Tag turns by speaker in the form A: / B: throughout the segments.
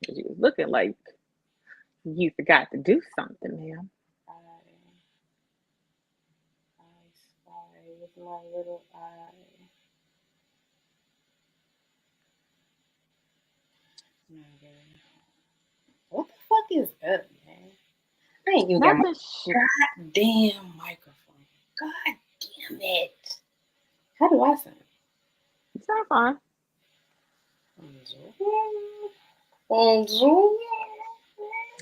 A: You was looking like you forgot to do something, ma'am.
B: I spy with my little eye. Okay. What the fuck is up, man? I ain't even got
A: Not
B: my
A: the shit.
B: goddamn microphone. God damn it. How do I sound?
A: You sound fine.
B: On Zoom.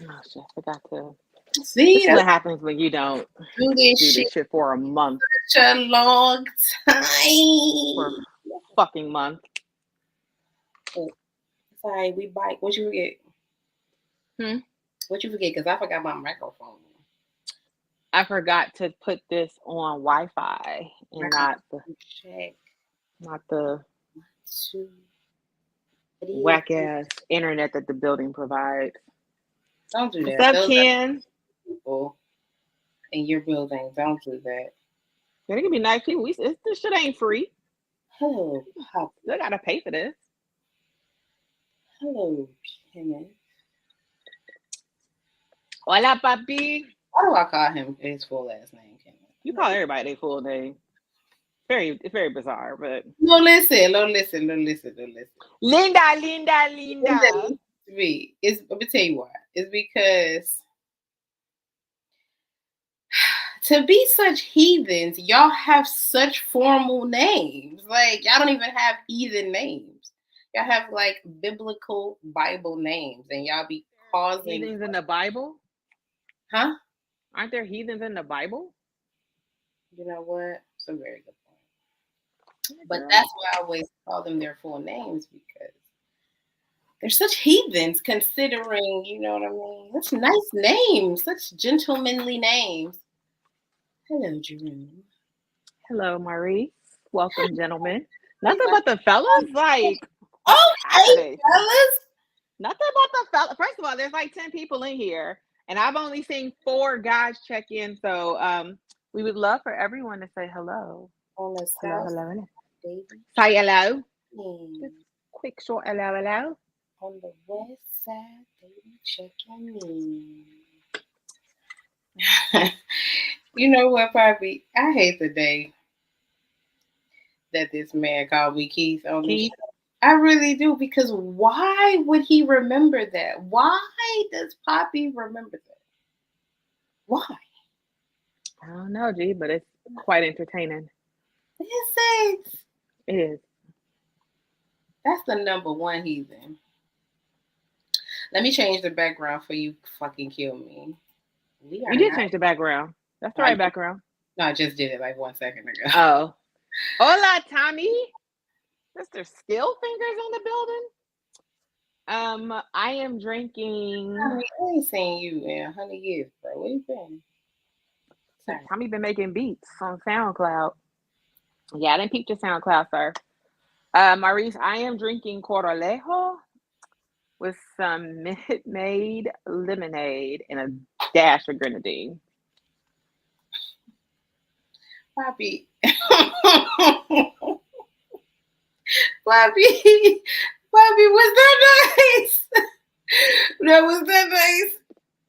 A: Oh shit, I forgot to. This
B: See,
A: is
B: I
A: what happens when you don't
B: do this
A: do
B: shit
A: this shit for a month,
B: such a long
A: for a
B: time.
A: fucking month.
B: Oh, sorry, we bike. What you forget?
A: Hmm.
B: What you forget? Because I forgot my microphone.
A: I forgot to put this on Wi-Fi and
B: Microphone check.
A: not the
B: Two. It is.
A: whack ass internet that the building provides.
B: Don't do
A: What's
B: that.
A: up,
B: Those are
A: Ken?
B: people in your building. Don't do that.
A: There can be nice people. This shit ain't free.
B: Hello,
A: They
B: Poppy.
A: gotta pay for this.
B: Hello, Kenneth.
A: Hola, papi.
B: Why do I call him his full last name, Kenneth?
A: You call everybody their full name. It's very bizarre, but
B: No, listen, no, listen, no, listen, no, listen.
A: Linda, Linda,
B: Listen
A: Linda.
B: to me. It's, let me tell you why. It's because to be such heathens, y'all have such formal names. Like, y'all don't even have heathen names. Y'all have like biblical Bible names, and y'all be causing,
A: Heathens in the Bible?
B: huh?
A: Aren't there heathens in the Bible?
B: You know what? It's a very good point.
A: Yeah,
B: But
A: girl.
B: that's why I always call them their full names because they're such heathens considering, you know what I mean? Such nice names, such gentlemanly names. Hello, Jerome.
A: Hello, Maurice. Welcome, gentlemen.
B: He's
A: Nothing
B: like,
A: but the fellas? Like, what's
B: oh, hey,
A: happening?
B: fellas.
A: Nothing but the fellas. First of all, there's like 10 people in here, and I've only seen 4 guys check in. So we would love for everyone to say hello.
B: On the
A: Hello,
B: south
A: hello, hello.
B: side, baby,
A: Say hello.
B: checking.
A: Just quick, short hello, hello.
B: On the west side, baby, checking in. You know what, Poppy? I hate the day that this man called me Keith on this show.
A: Keith,
B: I really do because why would he remember that? Why does Poppy remember that? Why?
A: I don't know, G, but it's quite entertaining.
B: This is
A: It is.
B: that's the number one heathen. Let me change the background for you. Fucking kill me. We
A: You
B: are
A: did
B: not.
A: change the background. That's the
B: I,
A: right background.
B: no, I just did it like 1 second ago.
A: Oh. Hola, Tommy. Mr. Skill Fingers in the building. I am drinking.
B: I ain't seen you in 100 years, bro. Where you been? Sorry.
A: Tommy been making beats on SoundCloud. Yeah, I didn't peep your SoundCloud, sir. Maurice, I am drinking Coralejo with some Minute Maid lemonade and a dash of grenadine.
B: Poppy. Poppy. Poppy, was that nice? That was that nice.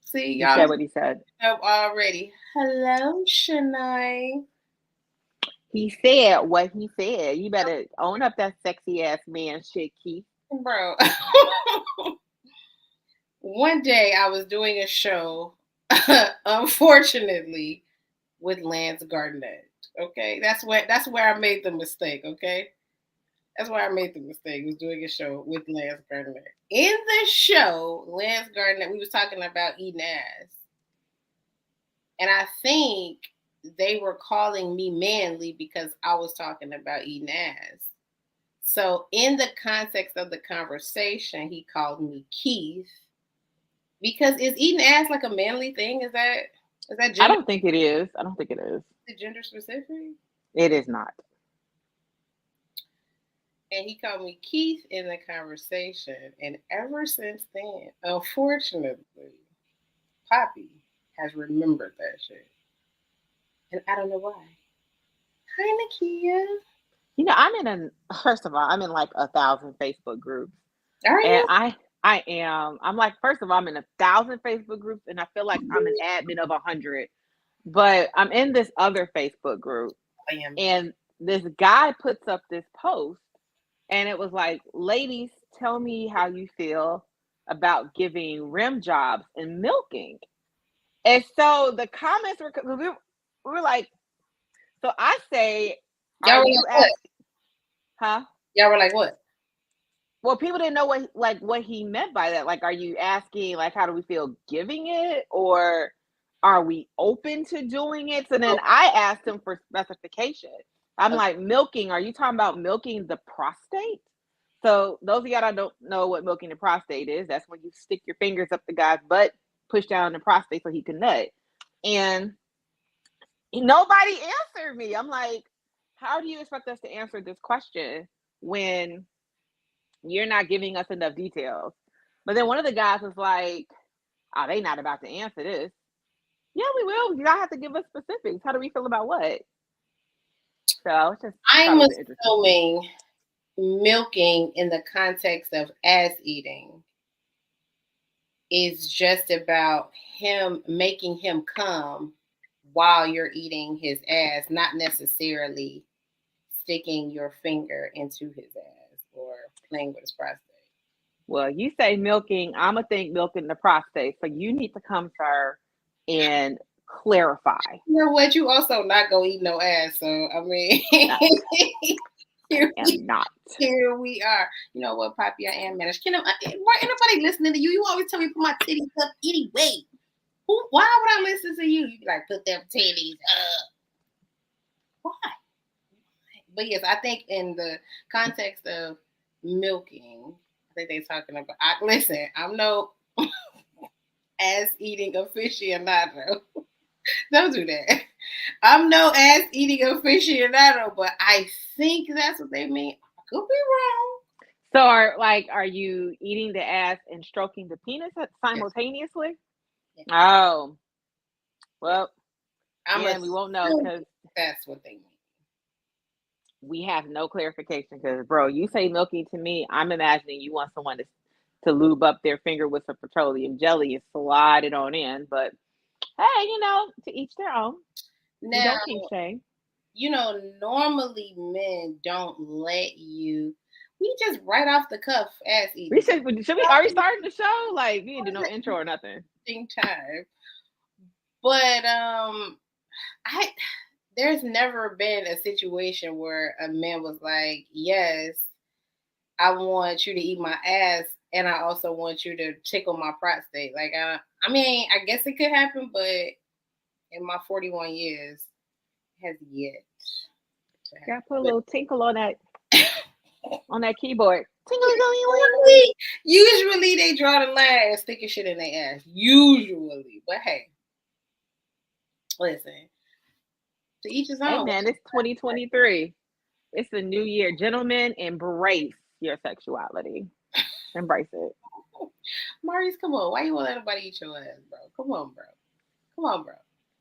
B: See,
A: He
B: y'all
A: said what he said.
B: up already. Hello, Shania.
A: He said what he said. You better own up that sexy ass man shit, Keith.
B: Bro. One day I was doing a show, unfortunately, with Lance Garnett. Okay, that's where I made the mistake. Okay, that's where I made the mistake. Was doing a show with Lance Garnett. In the show, Lance Garnett, we was talking about eating ass, and I think they were calling me manly because I was talking about eating ass. So in the context of the conversation, he called me Keith because is eating ass like a manly thing? Is that
A: I
B: gender
A: don't think it is. I don't think it is.
B: gender specific?
A: It is not.
B: And he called me Keith in the conversation. And ever since then, unfortunately, Poppy has remembered that shit. And I don't know why. Hi, Nakia.
A: I'm in first of all, I'm in like 1,000 Facebook groups.
B: Are
A: And
B: you?
A: I am. I'm like, first of all, I'm in 1,000 Facebook groups, and I feel like I'm an admin of 100. But I'm in this other Facebook group,
B: I am.
A: and this guy puts up this post, and it was like, ladies, tell me how you feel about giving rim jobs and milking. And so the comments were, we were like, so I say,
B: Y'all
A: are
B: were
A: you
B: like what?
A: asking, huh?
B: Y'all were like what?
A: Well, people didn't know what he meant by that. Like, are you asking like how do we feel giving it, or are we open to doing it? So then
B: Oh,
A: I asked him for specification. I'm like, milking, are you talking about milking the prostate? So those of y'all that don't know what milking the prostate is, that's when you stick your fingers up the guy's butt, push down the prostate so he can nut. And nobody answered me. I'm like, how do you expect us to answer this question when you're not giving us enough details? But then one of the guys was like, oh, they not about to answer this. Yeah, we will. You all have to give us specifics. How do we feel about what? So I was just thought
B: I'm
A: it was interesting.
B: assuming milking in the context of ass eating is just about him making him come while you're eating his ass, not necessarily sticking your finger into his ass or playing with his prostate.
A: Well, you say milking, I'ma think milking the prostate. So you need to come, sir, and clarify.
B: You know what? You also not gonna eat no ass, so I mean,
A: I, I
B: here we
A: am not.
B: here we are. You know what, Poppy? I am managed. Why ain't nobody listening to you? You always tell me put my titties up anyway. Why would I listen to you? You be like, put them titties up. Why? But yes, I think in the context of milking, I think they're talking about. Listen, I'm no ass eating aficionado. Don't do that. I'm no ass eating aficionado, but I think that's what they mean. I could be wrong.
A: So are you eating the ass and stroking the penis
B: Yes,
A: simultaneously?
B: yes,
A: Oh,
B: yes.
A: well,
B: I'm
A: again, we won't know
B: assuming
A: because
B: that's what they mean.
A: we have no clarification. Because, bro, you say milky to me, I'm imagining you want someone to lube up their finger with some petroleum jelly and slide it on in. But hey, to each their own. We
B: Now,
A: don't kink shame.
B: normally men don't let you. We just right off the cuff ass
A: We
B: eating.
A: should we already starting the show? Like we didn't do no intro or nothing.
B: Time. But I there's never been a situation where a man was like, "Yes, I want you to eat my ass, and I also want you to tickle my prostate." Like, I mean, I guess it could happen, but in my 41 years, it has yet to
A: Gotta
B: happen.
A: put a
B: But
A: little tinkle on that keyboard. Tinkle.
B: usually they draw the line and sticking shit in their ass. Usually, but hey, listen, to each his
A: Hey
B: own.
A: man, it's 2023. It's a new year. Gentlemen, embrace your sexuality. Embrace it.
B: Maurice, come on. Why you want to let nobody eat your ass, bro? Come on, bro. Come on, bro.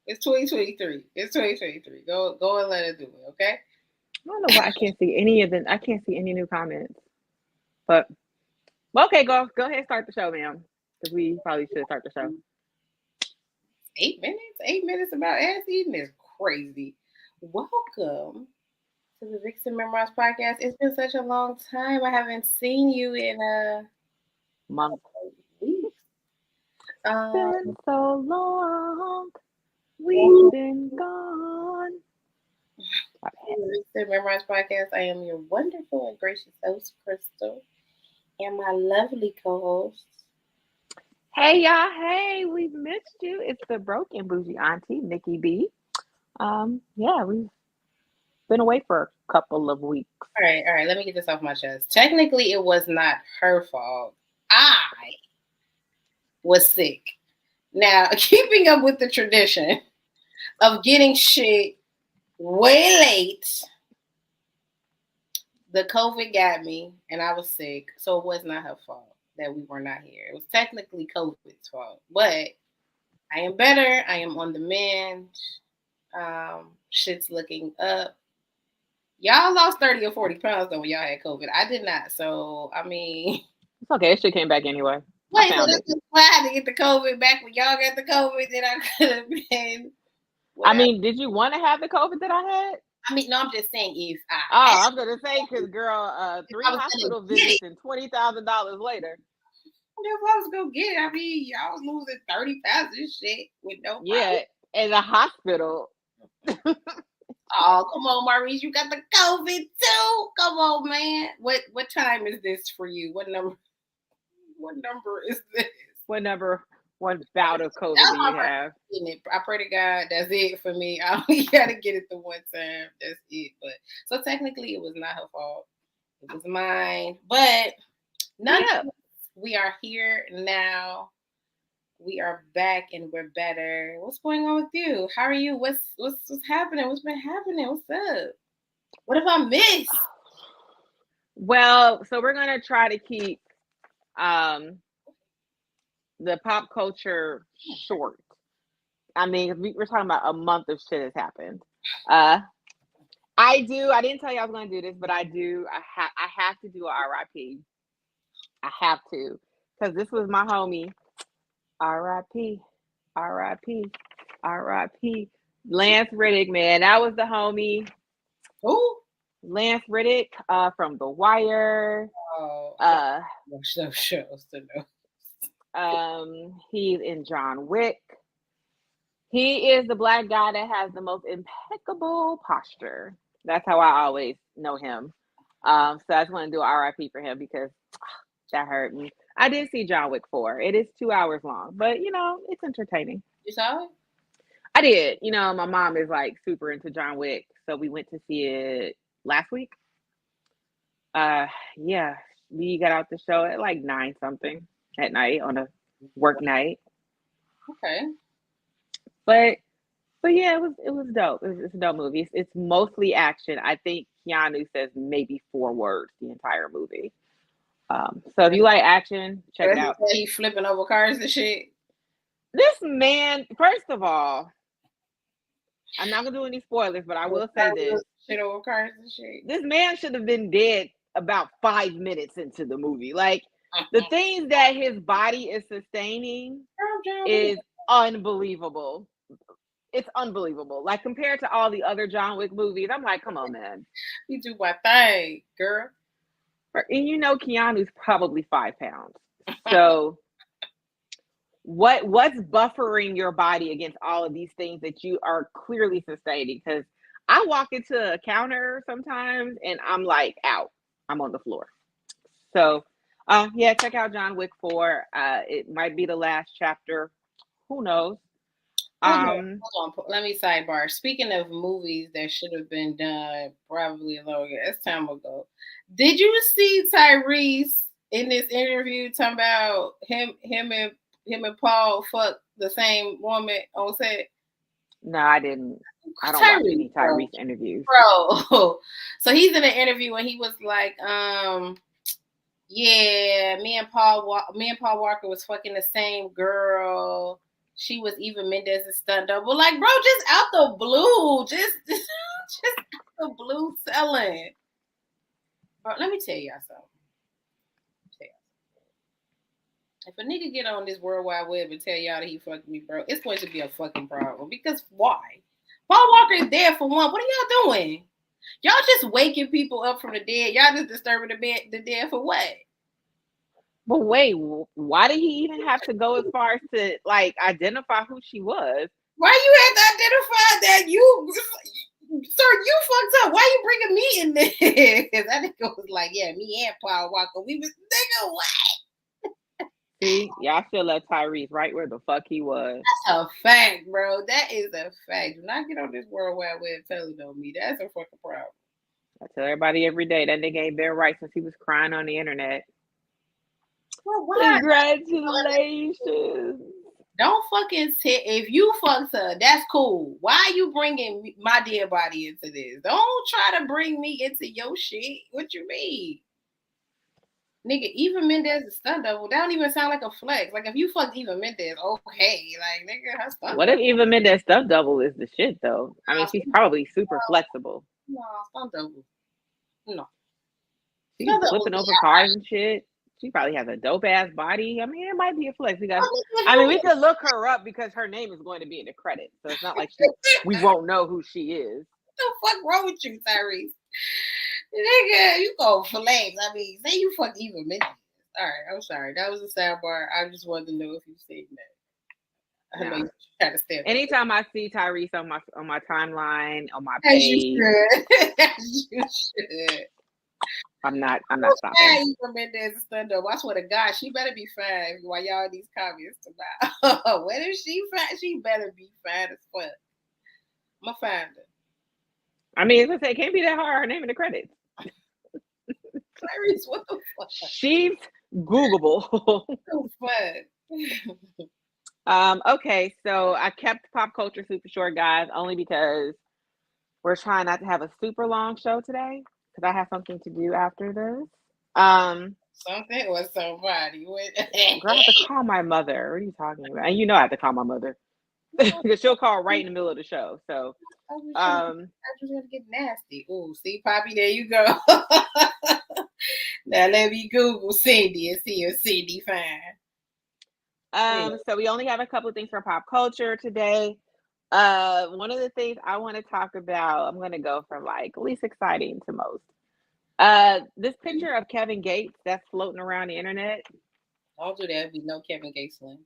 B: It's 2023. It's 2023. Go and let it do it, okay?
A: I don't know why I can't see any of them. I can't see any new comments. But well, okay, go ahead and start the show, ma'am. Because we probably should start the show.
B: 8 minutes? 8 minutes about ass eating is crazy. Welcome to the Vixen Memoirs podcast. It's been such a long time. I haven't seen you in
A: Month.
B: weeks.
A: Been
B: Um,
A: so long. We've been gone.
B: Vixen Memoirs podcast. I am your wonderful and gracious host, Crystal, and my lovely co-host.
A: Hey y'all, hey, we've missed you. It's the broken bougie auntie, Nikki B. Yeah, we've been away for a couple of weeks.
B: All right. Let me get this off my chest. Technically, it was not her fault. I was sick. Now, keeping up with the tradition of getting shit way late, the COVID got me and I was sick. So it was not her fault that we were not here. It was technically COVID's fault. But I am better. I am on the mend. Shit's looking up. Y'all lost 30 or 40 pounds though when y'all had COVID. I did not. So, I mean,
A: It's okay. It shit came back anyway. I
B: Wait, so
A: found
B: that's
A: it.
B: why I had to get the COVID back when y'all got the COVID. Then I could have been
A: I
B: whatever.
A: mean, did you want to have the COVID that I had?
B: I mean, no, I'm just saying if I had,
A: Oh, I'm gonna say, cause girl,
B: if
A: three
B: I was gonna
A: hospital
B: get it,
A: visits and $20,000 later.
B: if I was gonna get it, I mean, y'all was losing 30 pounds and shit with no problem.
A: Yeah, in the hospital.
B: Oh, come on, Maurice, you got the COVID too. Come on, man. What time is this for you? What number is this?
A: Whenever one bout of COVID
B: That's
A: do
B: my
A: you
B: first
A: have?
B: getting it. I pray to God that's it for me. I only gotta get it the one time. That's it. But so technically it was not her fault. It was mine. But
A: Yeah.
B: nonetheless, we are here now. We are back and we're better. What's going on with you? How are you? What's happening? What's been happening? What's up? What have I missed?
A: Well, so we're gonna try to keep um the pop culture short. I mean, we're talking about a month of shit has happened. Uh, I do. I didn't tell you I was going to do this, but I do. I have to do a RIP. I have to, because this was my homie. RIP, RIP, RIP. Lance Riddick, man, that was the homie.
B: Who?
A: Lance Riddick, from The Wire.
B: Oh, I don't
A: Uh,
B: watch those shows to know.
A: he's in John Wick. He is the black guy that has the most impeccable posture. That's how I always know him. So I just want to do an RIP for him because that hurt me. I did see John Wick 4. It is 2 hours long, but it's entertaining.
B: You saw it?
A: I did. My mom is like super into John Wick, so we went to see it last week. Uh, yeah, we got out the show at like 9 something at night on a work night.
B: Okay.
A: But yeah, it was dope. It's a dope movie. It's mostly action. I think Keanu says maybe 4 words the entire movie. So if you like action, check it out.
B: He flipping over cars and shit.
A: This man, first of all, I'm not gonna do any spoilers, but I will say this:
B: Shit over cars and shit.
A: this man should have been dead about 5 minutes into the movie. Like the things that his body is sustaining is unbelievable. It's unbelievable. Like compared to all the other John Wick movies, I'm like, come on, man.
B: You do my thing, girl.
A: And Keanu's probably 5 pounds. So what's buffering your body against all of these things that you are clearly sustaining? Because I walk into a counter sometimes and I'm like out. I'm on the floor. So yeah, check out John Wick 4. It might be the last chapter. Who knows?
B: Hold on. Let me sidebar. Speaking of movies that should have been done probably a longer time ago, did you see Tyrese in this interview talking about him and Paul fuck the same woman on set?
A: No, I didn't. I don't watch any Tyrese interviews.
B: Bro. So he's in an interview and he was like, yeah, me and Paul Walker was fucking the same girl. She was Eva Mendez's stunt double. Like, bro, just out the blue. Just out the blue selling. Bro, let me tell y'all something. If a nigga get on this World Wide Web and tell y'all that he fucked me, bro, it's going to be a fucking problem. Because why? Paul Walker is dead for one. What are y'all doing? Y'all just waking people up from the dead. Y'all just disturbing the dead for what?
A: But wait, why did he even have to go as far as to like identify who she was?
B: Why you had to identify that you, sir, you fucked up. Why you bringing me in this? That nigga was like, yeah, me and Paul Walker, we was, nigga, what?
A: See, y'all still left Tyrese right where the fuck he was.
B: That's a fact, bro. That is a fact. Do not get on this World Wide Web telling on me. That's a fucking problem.
A: I tell everybody every day that nigga ain't been right since he was crying on the internet.
B: Well, why?
A: Congratulations.
B: Don't fucking say, if you fucked her, that's cool. Why are you bringing my dead body into this? Don't try to bring me into your shit. What you mean? Nigga, Eva Mendez is stunt double. That don't even sound like a flex. Like, if you fucked Eva Mendez, okay. Like, nigga, her stunt
A: What if Eva Mendez stunt double is the shit, though? I mean, she's probably super flexible.
B: No, stunt double. No.
A: She's flipping over cars and shit. She probably has a dope ass body. I mean, it might be a flex because
B: What
A: I mean we could look her up because her name is going to be in the credits. So it's not like we won't know who she is.
B: the fuck wrong with you, Tyrese? Nigga, you go flames. I mean, say you fuck Eva Mendes. All right, I'm sorry. That was a sidebar. I just wanted to know if you said that. I know you try to step.
A: Anytime I see Tyrese on my timeline, on my
B: As you
A: page,
B: should. As you should.
A: I'm not stopping.
B: Eva Mendes is stunned up. I swear to God, she better be fine while y'all in these comments about. What if she fine? She better be fine as fuck. I'm gonna find her.
A: I mean, as I say, it can't be that hard. Her name in the credits.
B: Tyrese, what the fuck?
A: She's Googleable.
B: So fun.
A: Okay, so I kept pop culture super short, guys, only because we're trying not to have a super long show today because I have something to do after this.
B: Something or somebody.
A: Girl, I have to call my mother. What are you talking about? And you know I have to call my mother because she'll call right in the middle of the show. So,
B: I just want to get nasty. Oh, see, Poppy, there you go. Now let me Google Cindy and see if Cindy fine.
A: So we only have a couple of things for pop culture today. One of the things I want to talk about, I'm going to go from like least exciting to most. This picture of Kevin Gates that's floating around the internet.
B: Don't do that. There'll be no Kevin Gates slander.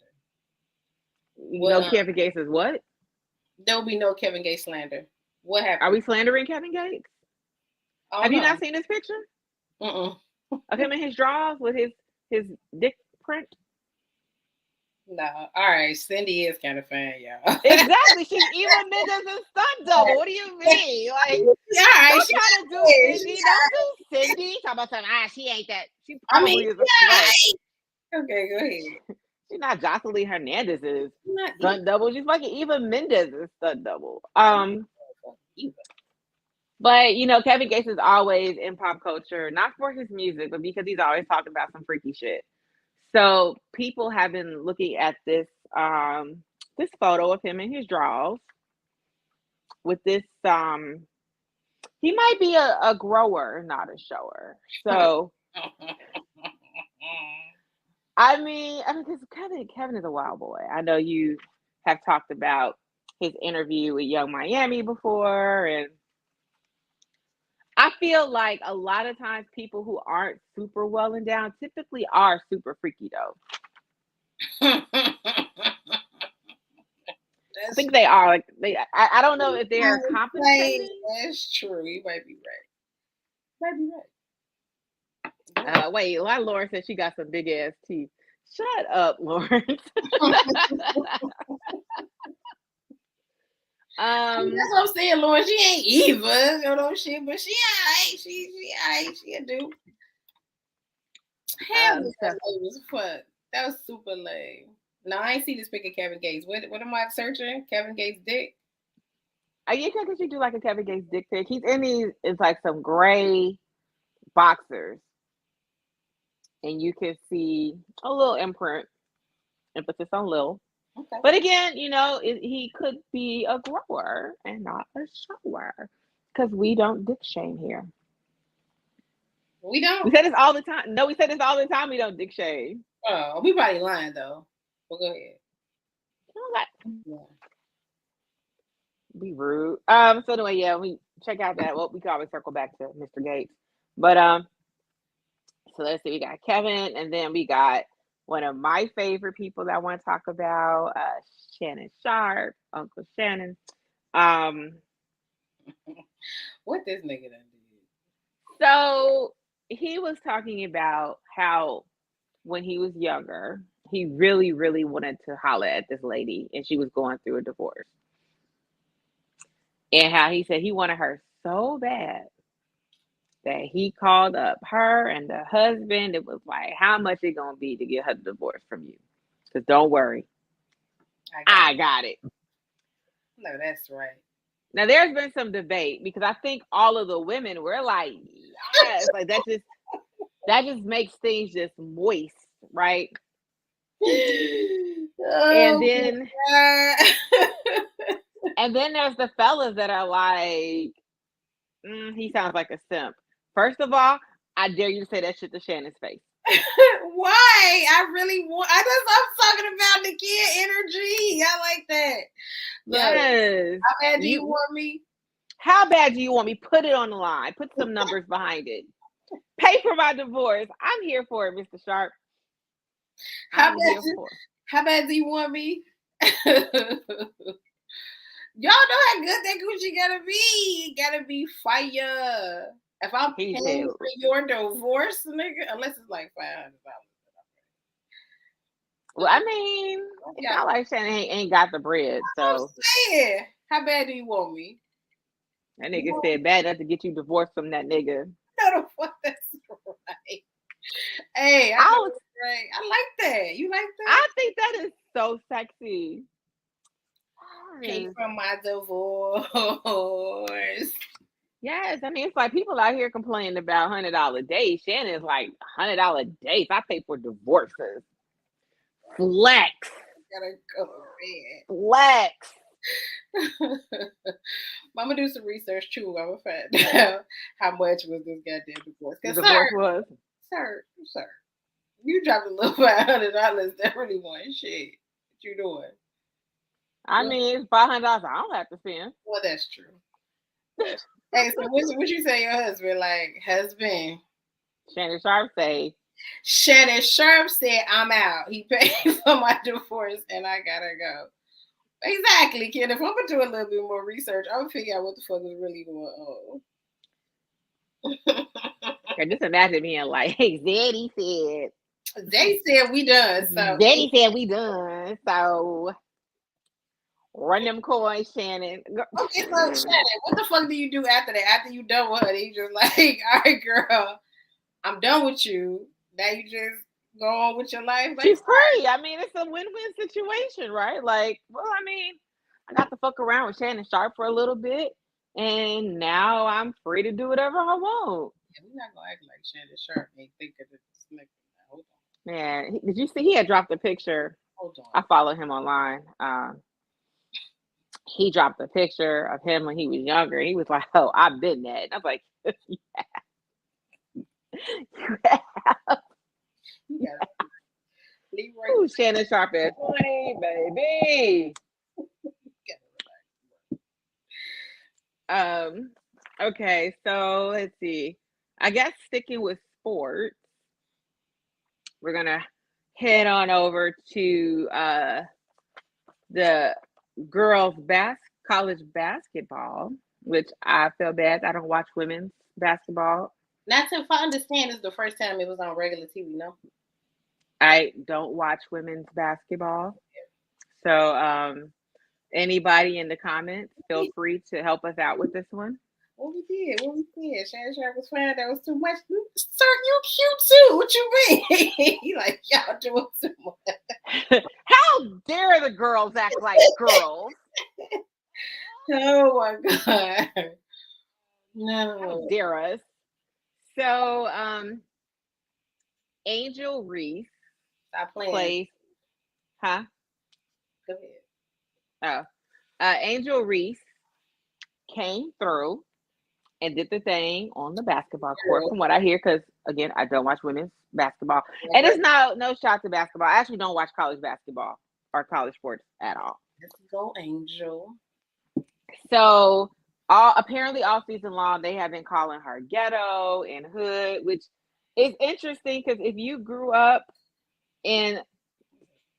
A: Kevin Gates is what?
B: There'll be no Kevin Gates slander. What happened?
A: Are we slandering Kevin Gates? Have you not seen this picture? Of him in his drawers with his dick print?
B: No. All right. Cindy is kind of fine, y'all.
A: Exactly. She's Eva Mendes' stunt double. What do you mean? Like, don't try to do Cindy. Don't do Cindy. Talk about something. She ain't that. She probably is a flex.
B: Okay, go ahead.
A: She's not Jocelyn Hernandez's stunt double. She's fucking Eva Mendes' stunt double. But you know, Kevin Gates is always in pop culture, not for his music, but because he's always talking about some freaky shit. So people have been looking at this this photo of him in his drawers with this he might be a grower, not a shower. So I mean, because Kevin is a wild boy. I know you have talked about his interview with Young Miami before, and I feel like a lot of times people who aren't super well endowed typically are super freaky though. I think they are. Like I don't know if they are compensating.
B: That's true. You might be right.
A: Wait, why Lauren said she got some big ass teeth? Shut up, Lauren.
B: That's what I'm saying, Lauren. She ain't Eva, you know shit, but she alright. She alright. She a dude. Hell, that was fun. That was super lame. No, I ain't see this pic of Kevin Gates. What am I searching? Kevin Gates' dick?
A: Yeah, because you do like a Kevin Gates dick pic. He's in these. It's like some gray boxers, and you can see a little imprint, emphasis on little.
B: Okay.
A: But again, you know, he could be a grower and not a shower because we don't dick shame here.
B: We don't.
A: We say this all the time. No, we say this all the time. We don't dick shame.
B: Oh, we probably lying though. Well, go ahead.
A: Yeah. Be rude. So anyway, yeah, we check out that. Well, we can always circle back to Mr. Gates. But so let's see. We got Kevin, and then we got one of my favorite people that I want to talk about, Shannon Sharp, Uncle Shannon.
B: What this nigga done did?
A: So he was talking about how when he was younger, he really, really wanted to holler at this lady, and she was going through a divorce. And how he said he wanted her so bad that he called up her and the husband. It was like, how much it gonna be to get her divorce from you? Because don't worry, I got it.
B: No, that's right.
A: Now there's been some debate because I think all of the women were like, yes, like that just makes things just moist, right? And then there's the fellas that are like, he sounds like a simp. First of all, I dare you to say that shit to Shannon's face.
B: Why? I really want. I'm talking about the kid energy. I like that. Look,
A: Yes.
B: how bad do you want me?
A: How bad do you want me? Put it on the line. Put some numbers behind it. Pay for my divorce. I'm here for it, Mr. Sharp.
B: How bad do you want me? Y'all know how good that Gucci gotta be. It gotta be fire. If I'm paying for your divorce, nigga, unless it's like $500.
A: Well, I mean, it's not like Shannon ain't got the bread. So,
B: I'm saying, how bad do you want me?
A: That nigga said bad enough to get you divorced from that nigga.
B: No, that's right. Hey, right. I like that. You like that?
A: I think that is so sexy.
B: Pay for my divorce.
A: Yes, I mean, it's like people out here complaining about $100 dates. Shannon's like $100 dates. I pay for divorces. Flex.
B: Gotta go man.
A: Flex.
B: I'm gonna do some research too. I'm gonna find out how much was this goddamn divorce.
A: The divorce was.
B: Sir, you dropped a little $500. That really wasn't shit. What you doing?
A: I mean, it's $500. I don't have to spend.
B: Well, that's true. Hey, so what you say your husband? Like, husband?
A: Shannon Sharp said,
B: I'm out. He paid for my divorce and I gotta go. Exactly, kid. If I'm gonna do a little bit more research, I'm gonna figure out what the fuck is really going on.
A: Just imagine being like, hey, Zeddy
B: said we done. So
A: Zeddy said we done. So run them coins, Shannon.
B: Okay, so Shannon, what the fuck do you do after that? After you done with her, you just like, all right, girl, I'm done with you. Now you just go on with your life. Like,
A: she's free. I mean, it's a win-win situation, right? Like, well, I mean, I got to fuck around with Shannon Sharp for a little bit, and now I'm free to do whatever I want.
B: Yeah, we're not gonna act like Shannon Sharp ain't thinking of this nigga. Hold on.
A: Man, did you see he had dropped a picture?
B: Hold on.
A: I follow him online. He dropped a picture of him when he was younger. He was like, "Oh, I've been that." And I was like, "Yeah, you have." Ooh, Shannon Sharp is funny, baby. Okay, so let's see. I guess sticking with sports, we're gonna head on over to the girls' college basketball, which I feel bad. I don't watch women's basketball.
B: Not if I understand, it's the first time it was on regular TV, no?
A: I don't watch women's basketball. So anybody in the comments, feel free to help us out with this one.
B: What we did. Shannon Sharp was fine. That was too much. Sir, you cute too. What you mean? You like, y'all doing too much.
A: How dare the girls act like girls?
B: Oh my God. No.
A: How dare us? So Angel Reese plays. Huh?
B: Go ahead.
A: Angel Reese came through and did the thing on the basketball court, from what I hear, because again, I don't watch women's basketball. And it's no shot to basketball. I actually don't watch college basketball or college sports at all.
B: Let's go, Angel.
A: So apparently all season long, they have been calling her ghetto and hood, which is interesting because if you grew up in,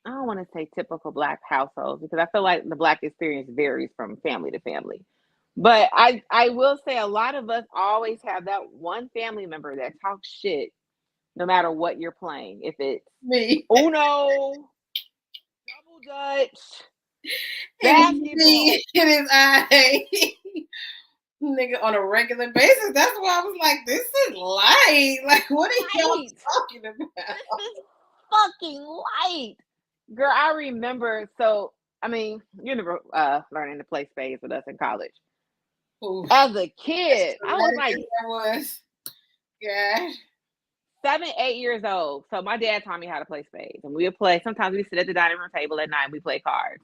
A: I don't want to say typical Black households, because I feel like the Black experience varies from family to family. But I will say a lot of us always have that one family member that talks shit no matter what you're playing. If it's
B: me,
A: Uno, double Dutch, basketball.
B: It is I. Nigga, on a regular basis. That's why I was like, this is light. Like, what are y'all talking about?
A: This is fucking light. Girl, I remember, so, I mean, you never learning to play spades with us in college. Ooh. As a kid, I was like, 7, 8 years old. So my dad taught me how to play spades. And we would play, sometimes we sit at the dining room table at night and we play cards.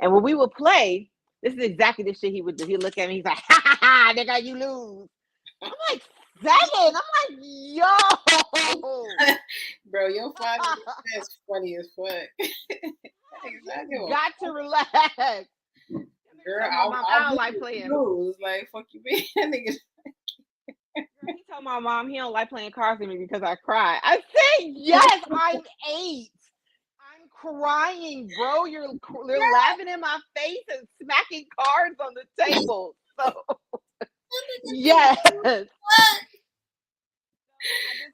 A: And when we would play, this is exactly the shit he would do. He'd look at me, he's like, ha ha ha, nigga, you lose. I'm like, 7. I'm like, yo.
B: bro. Your father is funny as fuck.
A: You got to relax.
B: Girl,
A: My mom, I don't like
B: do
A: playing.
B: rules. Like, fuck you, man. That nigga.
A: He told my mom he don't like playing cards with me because I cry. I said, yes, I'm 8. I'm crying, bro. You're laughing in my face and smacking cards on the table. So, yes.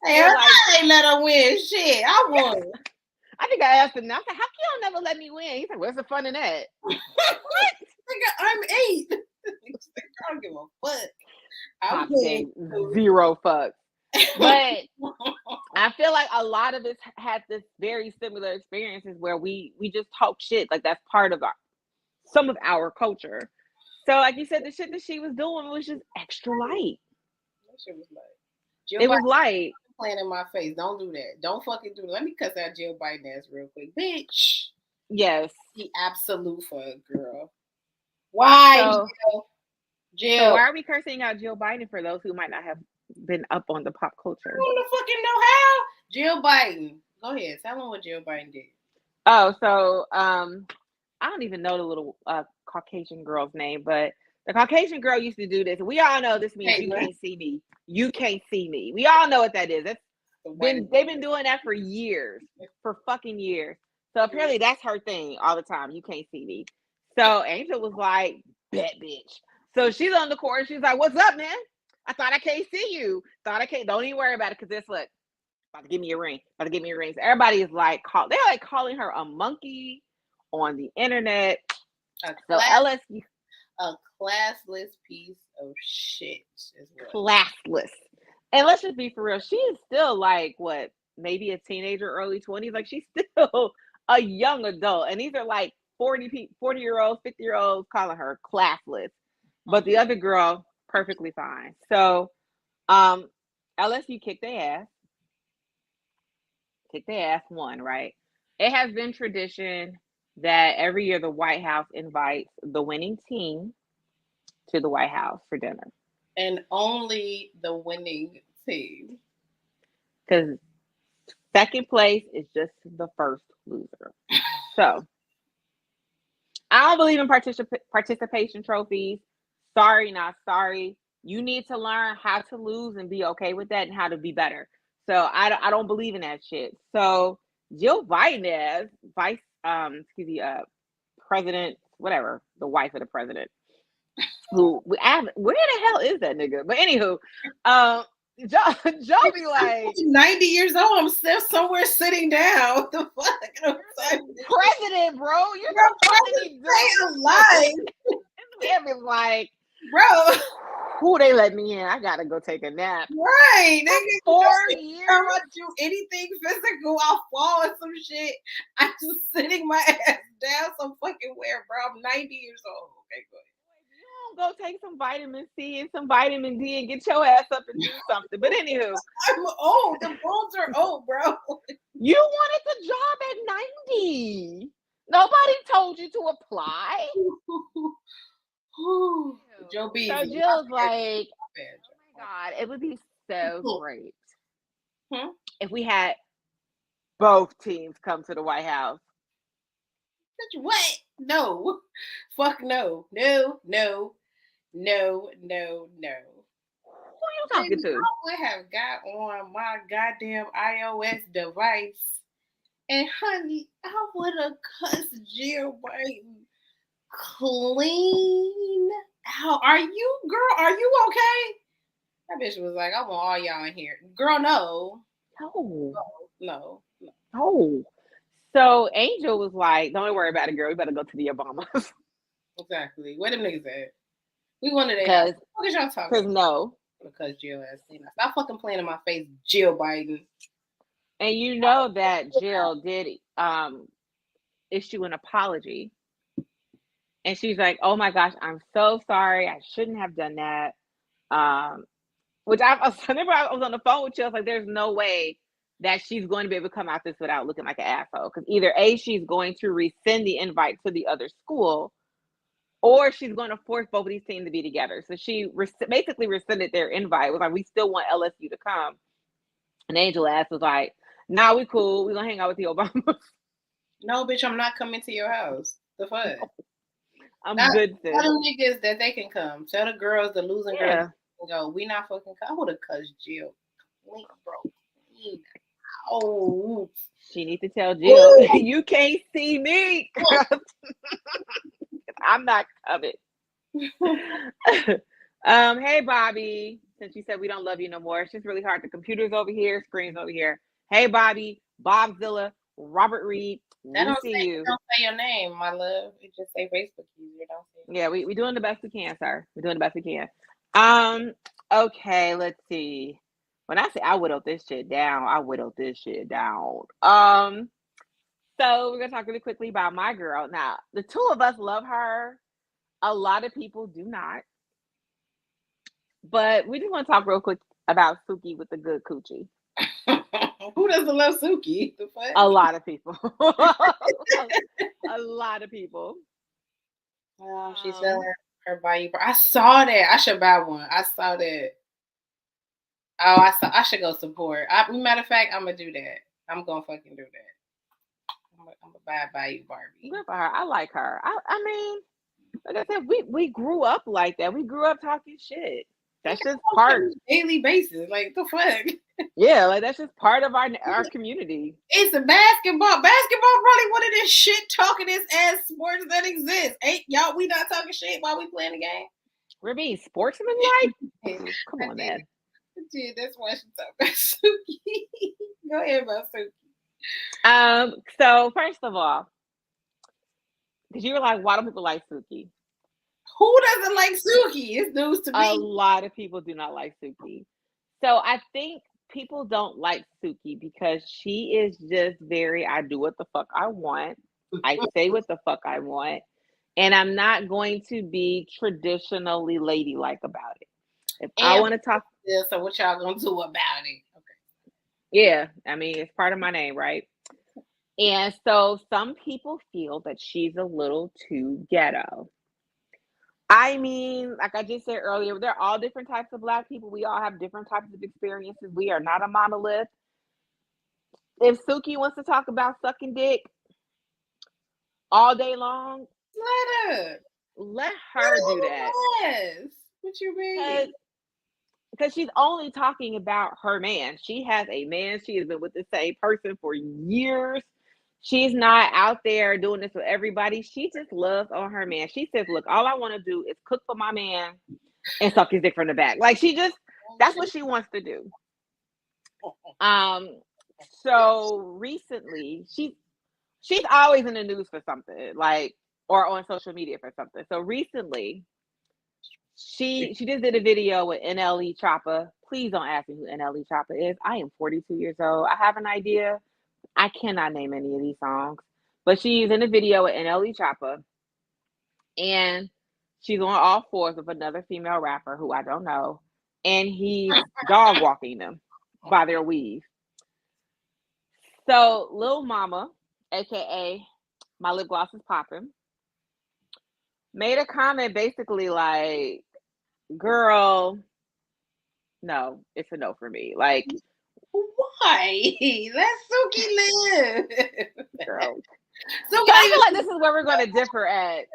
B: Hey, I ain't let her win. Shit, I won.
A: I think I asked him. I said, "How can y'all never let me win?" He said, "Where's the fun in that?"
B: What? Nigga, I'm 8. I don't give a fuck.
A: I'm saying 0 fucks. But I feel like a lot of us had this very similar experiences where we just talk shit. Like that's part of some of our culture. So, like you said, the shit that she was doing was just extra light.
B: That shit was light.
A: It was light.
B: Playing in my face. Don't do that. Don't fucking do it. Let me cuss out Jill Biden ass real quick. Bitch.
A: Yes.
B: The absolute fuck, girl. Why, Jill?
A: So why are we cursing out Jill Biden for those who might not have been up on the pop culture?
B: I don't fucking know how. Jill Biden. Go ahead. Tell them what Jill Biden did.
A: Oh, so I don't even know the little Caucasian girl's name, but the Caucasian girl used to do this. We all know this means you can't see me. You can't see me. We all know what that is. They've been doing that for years, for fucking years. So apparently that's her thing all the time. You can't see me. So Angel was like, bet bitch. So she's on the court. She's like, what's up, man? I thought I can't see you. Thought I can't. Don't even worry about it because this look. About to give me a ring. About to give me a ring. So everybody is like, they're like calling her a monkey on the internet. LSU.
B: A classless piece of shit.
A: Classless. And let's just be for real. She is still like, what, maybe a teenager, early 20s. Like she's still a young adult. And these are like 40-year-olds, 50-year-olds calling her classless. But the other girl, perfectly fine. So LSU kicked their ass. Kicked their ass, won, right? It has been tradition that every year the White House invites the winning team to the White House for dinner.
B: And only the winning team.
A: Because second place is just the first loser. So I don't believe in participation trophies. Sorry, not sorry. You need to learn how to lose and be okay with that and how to be better. So I don't believe in that shit. So Jill Biden as president, whatever, the wife of the president. Where the hell is that nigga? But anywho, Joe be like
B: 90 years old. I'm still somewhere sitting down. What the fuck?
A: President, bro. You're
B: alive.
A: This like,
B: bro.
A: Who they let me in? I gotta go take a nap.
B: Right.
A: Nigga, 4 years.
B: I don't do anything physical. I'll fall or some shit. I'm just sitting my ass down some fucking where, bro. I'm 90 years old. Okay, go ahead.
A: You don't go take some vitamin C and some vitamin D and get your ass up and do something. But anywho,
B: I'm old. The bones are old, bro.
A: You wanted the job at 90. Nobody told you to apply.
B: Joe B.
A: So Jill's like, oh my God, it would be so great if we had both teams come to the White House.
B: What? No. Fuck no. No. Who
A: you talking to?
B: I would have got on my goddamn iOS device and honey, I would have cussed Jill Biden clean out. Are you, girl? Are you okay? That bitch was like, I want all y'all in here. Girl, no. No.
A: So Angel was like, don't worry about it, girl. We better go to the Obamas.
B: Exactly. Where them niggas at? We wanted to. What y'all talking?
A: Because no.
B: Because Jill has seen us. Stop fucking playing in my face, Jill Biden.
A: And you know that Jill did issue an apology. And she's like, oh my gosh, I'm so sorry. I shouldn't have done that. Which whenever I was on the phone with Jill, I was like, there's no way that she's going to be able to come out this without looking like an asshole. Because either A, she's going to rescind the invite to the other school, or she's going to force both of these teams to be together. So she basically rescinded their invite. It was like, we still want LSU to come. And Angel ass was like, Nah, we cool. We gonna hang out with the Obamas.
B: No, bitch, I'm not coming to your house. The fuck?
A: I'm
B: Not
A: good,
B: tell
A: sis.
B: them niggas that they can come. Tell the girls, the losing girls,
A: Yeah.
B: can go. We not fucking. I would have cussed Jill. Clean, bro. Clean. Oh.
A: She needs to tell Jill,
B: Ooh.
A: you can't see me. I'm not coming. Hey Bobby. Since you said we don't love you no more, it's just really hard. The computer's over here, screen's over here. Hey Bobby, Bobzilla, Robert Reed,
B: That
A: we see you.
B: don't say your name, my love. It just say Facebook user. Don't say
A: Yeah, we doing the best we can, sir. We're doing the best we can. Um, okay, let's see. When I say I whittled this shit down, I whittled this shit down. So we're gonna talk really quickly about my girl. Now, the two of us love her. A lot of people do not, but we just want to talk real quick about Suki with the good coochie.
B: Who doesn't love Suki? The fuck?
A: A lot of people. A lot of people.
B: Oh, she's selling her Bayou. I saw that. I should buy one. I saw that. Oh, I should go support. Matter of fact, I'm gonna do that. I'm gonna fucking do that. I'm gonna buy a Bayou Barbie.
A: Good for her. I like her. I mean, like I said, we grew up like that. We grew up talking shit. That's just part.
B: Daily basis. Like the fuck.
A: Yeah, like that's just part of our community.
B: It's a basketball. Basketball probably one of the shit talkingest ass sports that exist. Ain't y'all? We not talking shit while we playing the game.
A: We're being sportsmanlike. Come on, man.
B: Dude, that's why she talking about Suki. Go ahead about Suki.
A: So first of all, because you were like, why don't people like Suki?
B: Who doesn't like Suki? It's news to me.
A: A lot of people do not like Suki. So I think people don't like Suki because she is just very, I do what the fuck I want. I say what the fuck I want. And I'm not going to be traditionally ladylike about it. If I want to talk.
B: Yeah, so what y'all gonna do about it? Okay.
A: Yeah, I mean, it's part of my name, right? And so some people feel that she's a little too ghetto. I mean, like I just said earlier, there are all different types of Black people. We all have different types of experiences. We are not a monolith. If Suki wants to talk about sucking dick all day long, let her do that.
B: Yes. What you mean?
A: Because she's only talking about her man. She has a man. She has been with the same person for years. She's not out there doing this with everybody. She just loves on her man. She says, look, all I want to do is cook for my man and suck his dick from the back. Like that's what she wants to do. So recently, she's always in the news for something, like, or on social media for something. So recently, she just did a video with NLE Choppa. Please don't ask me who NLE Choppa is. I am 42 years old. I have an idea. I cannot name any of these songs, but she's in a video with NLE Choppa, and she's on all fours with another female rapper who I don't know, and he's dog walking them by their weave. So Lil Mama, aka my lip gloss is popping, made a comment basically like, girl, no, it's a no for me. Like,
B: why? Let Suki live.
A: Girl. So I feel like this is where we're going to differ at.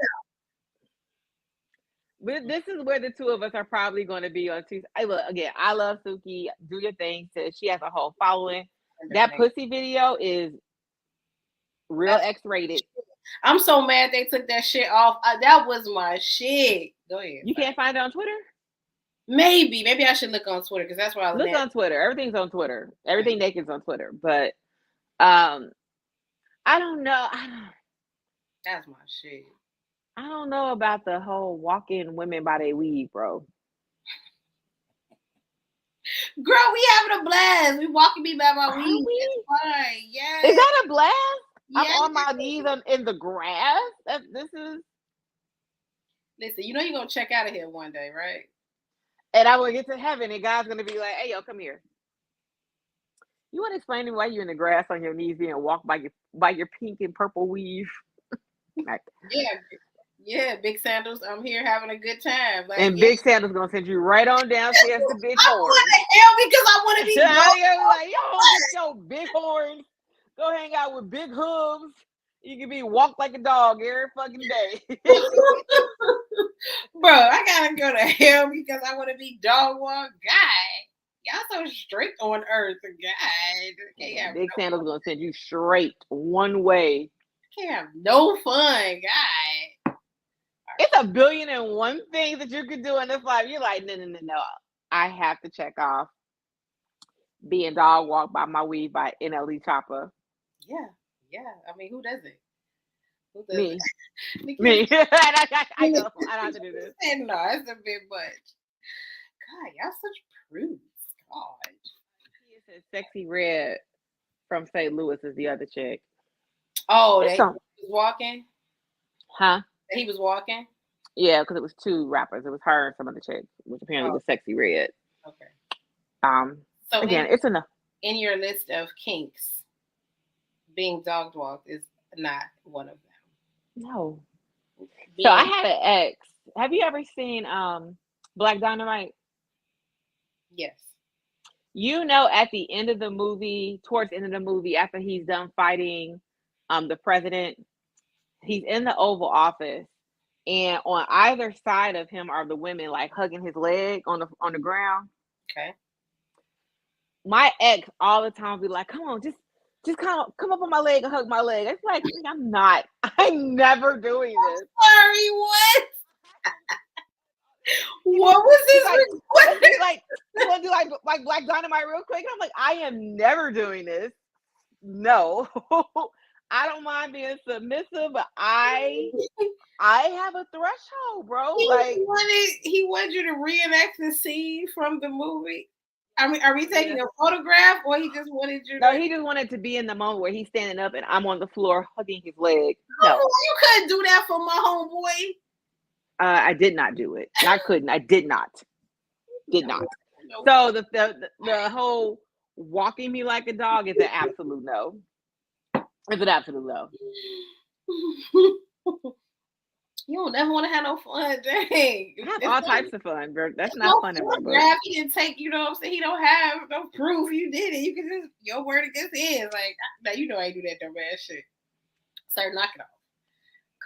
A: This is where the two of us are probably going to be on Tuesday. Look, again, I love Suki. Do your thing. She has a whole following. That pussy video is real X-rated.
B: I'm so mad they took that shit off. That was my shit. Go ahead.
A: You can't find it on Twitter?
B: Maybe I should look on Twitter because that's where I
A: look on Twitter. Everything's on Twitter. Everything naked's on Twitter. But I don't know.
B: That's my shit.
A: I don't know about the whole walking women by their weave, bro.
B: Girl, we having a blast. We walking me by my weave. It's fine. Yes.
A: Is that a blast?
B: Yes.
A: I'm on my knees in the grass. This is.
B: Listen, you know you're gonna check out of here one day, right?
A: And I will get to heaven, and God's gonna be like, "Hey, yo, come here. You want to explain to me why you're in the grass on your knees being walked by your pink and purple weave?"
B: Yeah. Yeah, Big Sandals, I'm here having a good time. Like,
A: And
B: yeah,
A: Big Santa's gonna send you right on downstairs to Big
B: I
A: Horn.
B: want to hell because I want to be
A: So
B: dog.
A: you're like, yo, get your big horns. Go hang out with big hooves. You can be walked like a dog every fucking day.
B: Bro, I gotta go to hell because I want to be dog walk guy. Y'all so strict on Earth, God.
A: Big Santa's gonna send you straight one way.
B: Can't have no fun, guy.
A: It's a billion and one things that you could do in this life. You're like, no. I have to check off being dog walked by my weed by NLE Chopper.
B: Yeah. I mean, who does it? Who does
A: Me.
B: it?
A: Me. I know. I don't have to do this.
B: No, it's a bit much. God, y'all such prudes. God.
A: He said Sexy Red from St. Louis is the other chick.
B: Oh, that he was walking?
A: Huh?
B: That he was walking?
A: Yeah, because it was two rappers. It was her and some other chick, which apparently was Sexy Red.
B: Okay. So
A: again, it's enough.
B: In your list of kinks, being dog walked is not one of them.
A: No. So I had an ex. Have you ever seen Black Dynamite?
B: Yes.
A: You know, at the end of the movie, towards the end of the movie, after he's done fighting the president, he's in the Oval Office, and on either side of him are the women like hugging his leg on the ground.
B: Okay.
A: My ex all the time be like, "Come on, just come up on my leg and hug my leg." It's like, I'm never doing this.
B: Sorry, what? What was this?
A: Like, you want to do like Black Dynamite real quick? And I'm like, I am never doing this. No. I don't mind being submissive, but I have a threshold, bro.
B: He wanted you to reenact the scene from the movie. I mean, are we taking a photograph, or he just wanted you?
A: No, he just wanted to be in the moment where he's standing up and I'm on the floor hugging his leg. No,
B: you couldn't do that for my homeboy.
A: I did not do it. I couldn't. I did not. Did not. So the whole walking me like a dog is an absolute no. It's an absolute no.
B: You don't ever want to have no fun, dang.
A: I have all types of fun, bro. That's not fun in my book.
B: He didn't take, you know what I'm saying? He don't have no proof you did it. You can just, your word against his. Like, now you know I do that dumb ass shit. Start knocking off.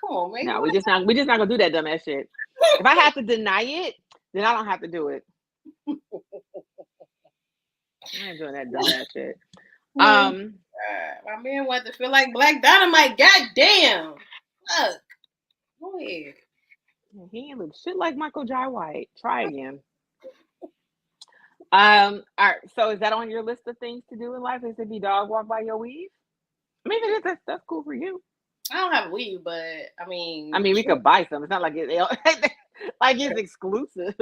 B: Come on, man.
A: No, we just not gonna do that dumb ass shit. If I have to deny it, then I don't have to do it. I ain't doing that dumb ass shit.
B: My man wanted to feel like Black Dynamite. Goddamn. Fuck. Go ahead.
A: He ain't look shit like Michael Jai White. Try again. All right. So is that on your list of things to do in life? Is to be dog walked by your weave? I mean, that's cool for you.
B: I don't have weave, but I mean,
A: we could buy some. It's not like it's exclusive.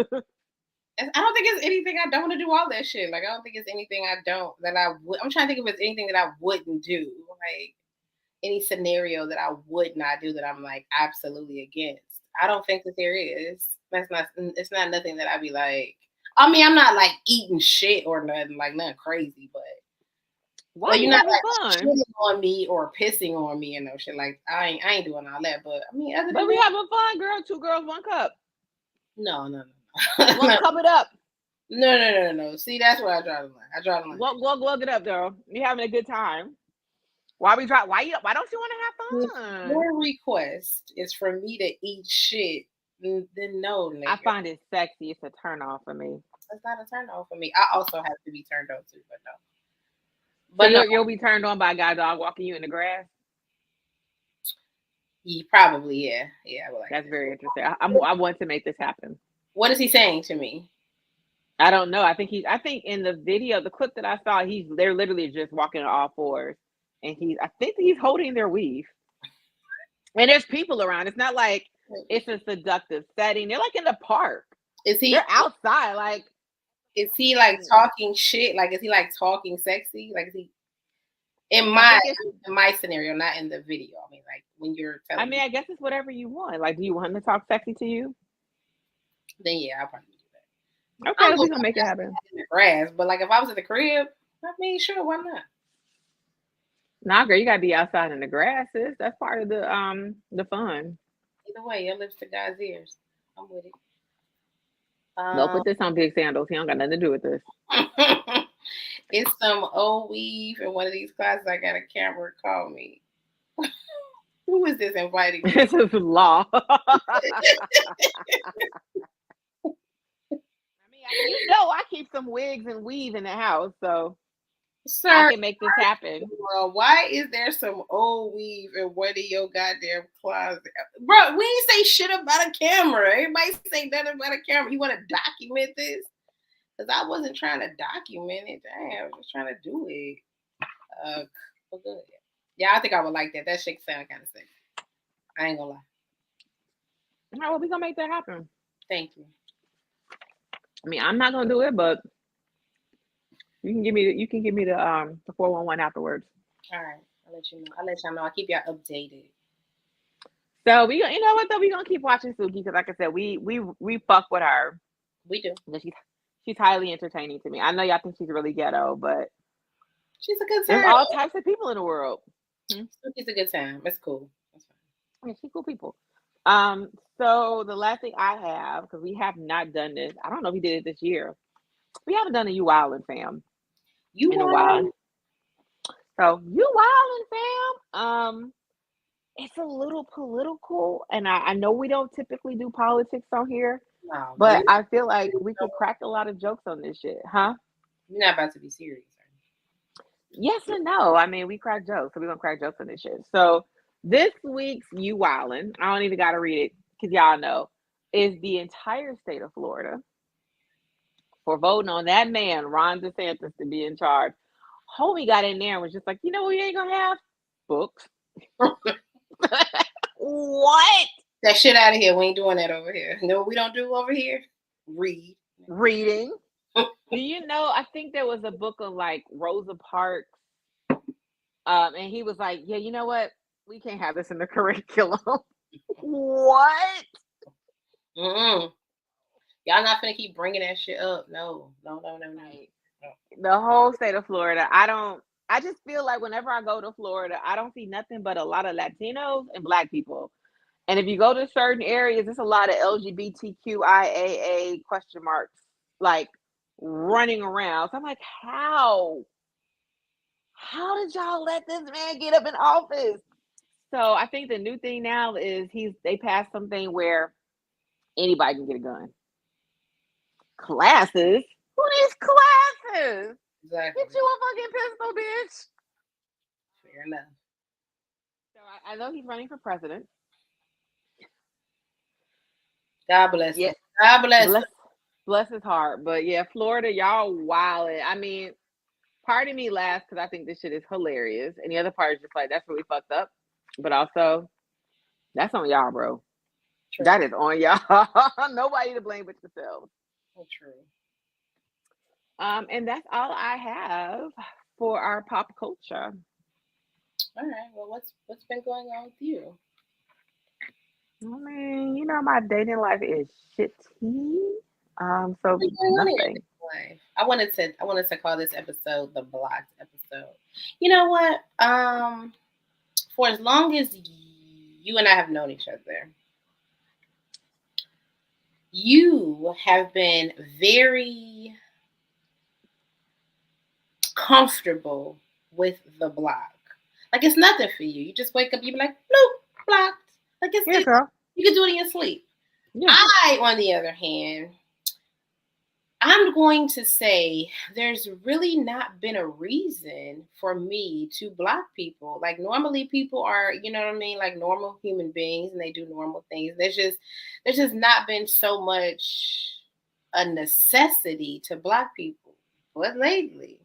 B: I don't think it's anything I don't want to do all that shit. Like, I don't think it's anything I'm trying to think if it's anything that I wouldn't do. Like, any scenario that I would not do that I'm like absolutely against. I don't think that there is. It's not nothing that I'd be like, I mean, I'm not like eating shit or nothing crazy, but
A: why you're not like
B: shitting on me or pissing on me and no shit. Like, I ain't doing all that, but I mean,
A: but we having fun, girl. 2 girls, 1 cup.
B: No.
A: 1 cup it up.
B: No. See, that's where I draw the line.
A: Look it up, girl. You're having a good time. Why don't you want to have fun?
B: Your request is for me to eat shit. Then no, nigga.
A: I find it sexy. It's a turn off for me.
B: It's not a turn on for me. I also have to be turned on too, but no.
A: But you'll be turned on by a guy dog walking you in the grass?
B: Probably, yeah. Yeah, I would like
A: that's very interesting. I want to make this happen.
B: What is he saying to me?
A: I don't know. I think in the video, the clip that I saw, they're literally just walking on all fours. And I think he's holding their weave. And there's people around. It's not like it's a seductive setting. They're like in the park. They're outside. Like,
B: is he like talking shit? Like, is he like talking sexy? Like, is he in my scenario, not in the video? I mean, like when you're telling
A: I guess it's whatever you want. Like, do you want him to talk sexy to you?
B: Then yeah, I'll probably do that.
A: Okay, we're gonna make it happen.
B: In the grass, but like if I was at the crib, I mean, sure, why not?
A: Nah, girl, you gotta be outside in the grasses. That's part of the fun.
B: Either way, your lips to God's ears. I'm with it.
A: Don't
B: Um,
A: put this on Big Sandals. He don't got nothing to do with this.
B: it's some old weave in one of these classes. I got a camera. Call me. Who is this inviting me?
A: This is law. I keep some wigs and weave in the house, so I
B: Sir,
A: can make this happen.
B: why is there some old weave in one of your goddamn closet? Bro, we ain't say shit about a camera. Everybody say nothing about a camera. You want to document this? Because I wasn't trying to document it. Dang, I was just trying to do it. But good. Yeah, I think I would like that. That shit sound kind of sick. I ain't gonna lie.
A: All right, well, we gonna make that happen.
B: Thank you.
A: I mean, I'm not gonna do it, but you can give me the 411 afterwards.
B: All right, I'll let you know. I'll let y'all know. I'll keep y'all updated.
A: So you know what though, we gonna keep watching Suki because, like I said, we fuck with her.
B: We do.
A: She's highly entertaining to me. I know y'all think she's really ghetto, but
B: she's a good
A: there's
B: time.
A: all types of people in the world.
B: Suki's a good time. It's cool. That's fine.
A: Yeah, she's cool people. So the last thing I have, because we have not done this, I don't know if we did it this year. We haven't done a You Wildin' fam in a while. So You Wildin' fam, it's a little political, and I know we don't typically do politics on here,
B: No,
A: but I feel like we could crack a lot of jokes on this shit, huh?
B: You're not about to be serious, are you?
A: Yes and no. I mean, we crack jokes, so we're gonna crack jokes on this shit. So this week's You Wildin', I don't even gotta read it because y'all know, is the entire state of Florida for voting on that man, Ron DeSantis, to be in charge. Homie got in there and was just like, you know what we ain't gonna have? Books. What?
B: That shit out of here. We ain't doing that over here. You know what we don't do over here?
A: Reading. Do you know, I think there was a book of like Rosa Parks. And he was like, yeah, you know what? We can't have this in the curriculum. What?
B: Mm-mm. Y'all not finna keep bringing that shit up. No.
A: The whole state of Florida. I just feel like whenever I go to Florida, I don't see nothing but a lot of Latinos and Black people. And if you go to certain areas, there's a lot of LGBTQIAA question marks like running around. So I'm like, how? How did y'all let this man get up in office? So I think the new thing now is they passed something where anybody can get a gun. Classes? Who needs classes?
B: Exactly.
A: Get you a fucking pistol, bitch.
B: Fair enough.
A: So I know he's running for president.
B: God bless
A: Yeah.
B: him. God
A: bless his heart. But yeah, Florida, y'all wildin'. I mean, part of me laughs because I think this shit is hilarious, and the other part is just like, that's really fucked up. But also, that's on y'all, bro. True. That is on y'all. Nobody to blame but yourselves.
B: True.
A: And that's all I have for our pop culture.
B: All right. Well, what's been going on with you?
A: I mean, you know, my dating life is shitty. So nothing.
B: I wanted to call this episode the blocked episode. You know what? For as long as you and I have known each other, you have been very comfortable with the block. Like it's nothing for you. You just wake up, you be like, nope, blocked. Like it's you can do it in your sleep. Yeah. I, on the other hand, I'm going to say there's really not been a reason for me to block people. Like normally people are, you know what I mean, like normal human beings and they do normal things. There's just not been so much a necessity to block people. But lately,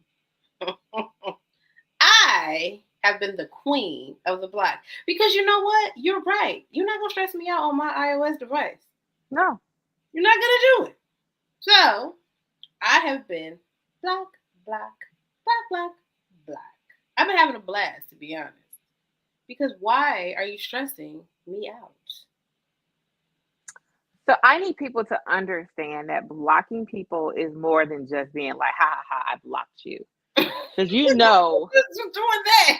B: I have been the queen of the block. Because you know what? You're right. You're not going to stress me out on my iOS device.
A: No.
B: You're not going to do it. So, I have been block. I've been having a blast, to be honest. Because why are you stressing me out?
A: So I need people to understand that blocking people is more than just being like, ha ha ha, I blocked you. Because you know.
B: Doing that.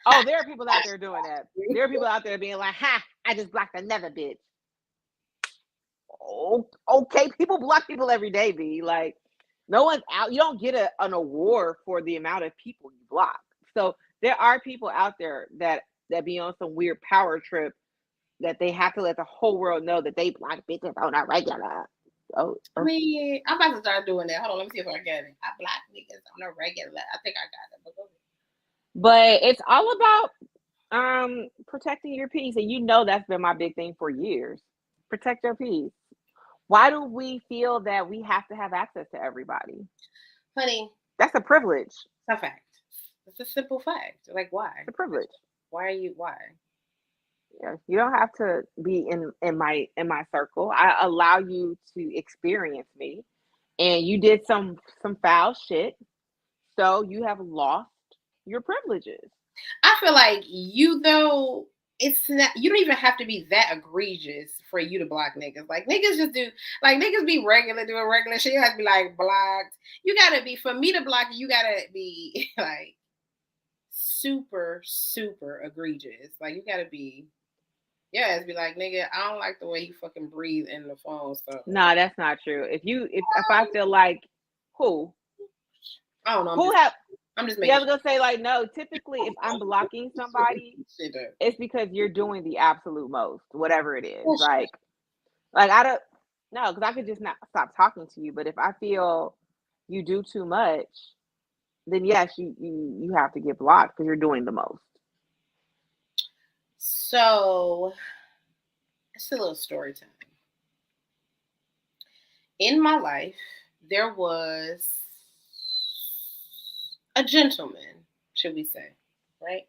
A: Oh, there are people out there doing that. There are people out there being like, "Ha! I just blocked another bitch." Oh, okay, people block people every day. B like, no one's out. You don't get an award for the amount of people you block. So there are people out there that be on some weird power trip that they have to let the whole world know that they block bitches on a regular.
B: I mean, I'm about to start doing that. Hold on, let me see if I get it. I block niggas on a regular. I think I got it.
A: But it's all about protecting your peace, and you know that's been my big thing for years. Protect your peace. Why do we feel that we have to have access to everybody?
B: Honey,
A: that's a privilege.
B: It's a fact. It's a simple fact. Like, why?
A: It's a privilege.
B: Why?
A: Yeah, you don't have to be in my circle. I allow you to experience me, and you did some foul shit, so you have lost your privileges.
B: I feel like it's not, you don't even have to be that egregious for you to block niggas. Like, niggas just do, like, niggas be regular doing regular shit. You have to be like blocked. You gotta be, for me to block you gotta be like super, super egregious. Like, you gotta be, yeah, it's be like, nigga, I don't like the way you fucking breathe in the phone. So
A: nah, that's not true. If I feel like who,
B: I don't know. I'm just making.
A: Yeah, I was gonna say like no. Typically, if I'm blocking somebody, it's because you're doing the absolute most, whatever it is. Like I don't no, because I could just not stop talking to you. But if I feel you do too much, then yes, you have to get blocked because you're doing the most.
B: So it's a little story time. In my life, there was a gentleman, should we say, right?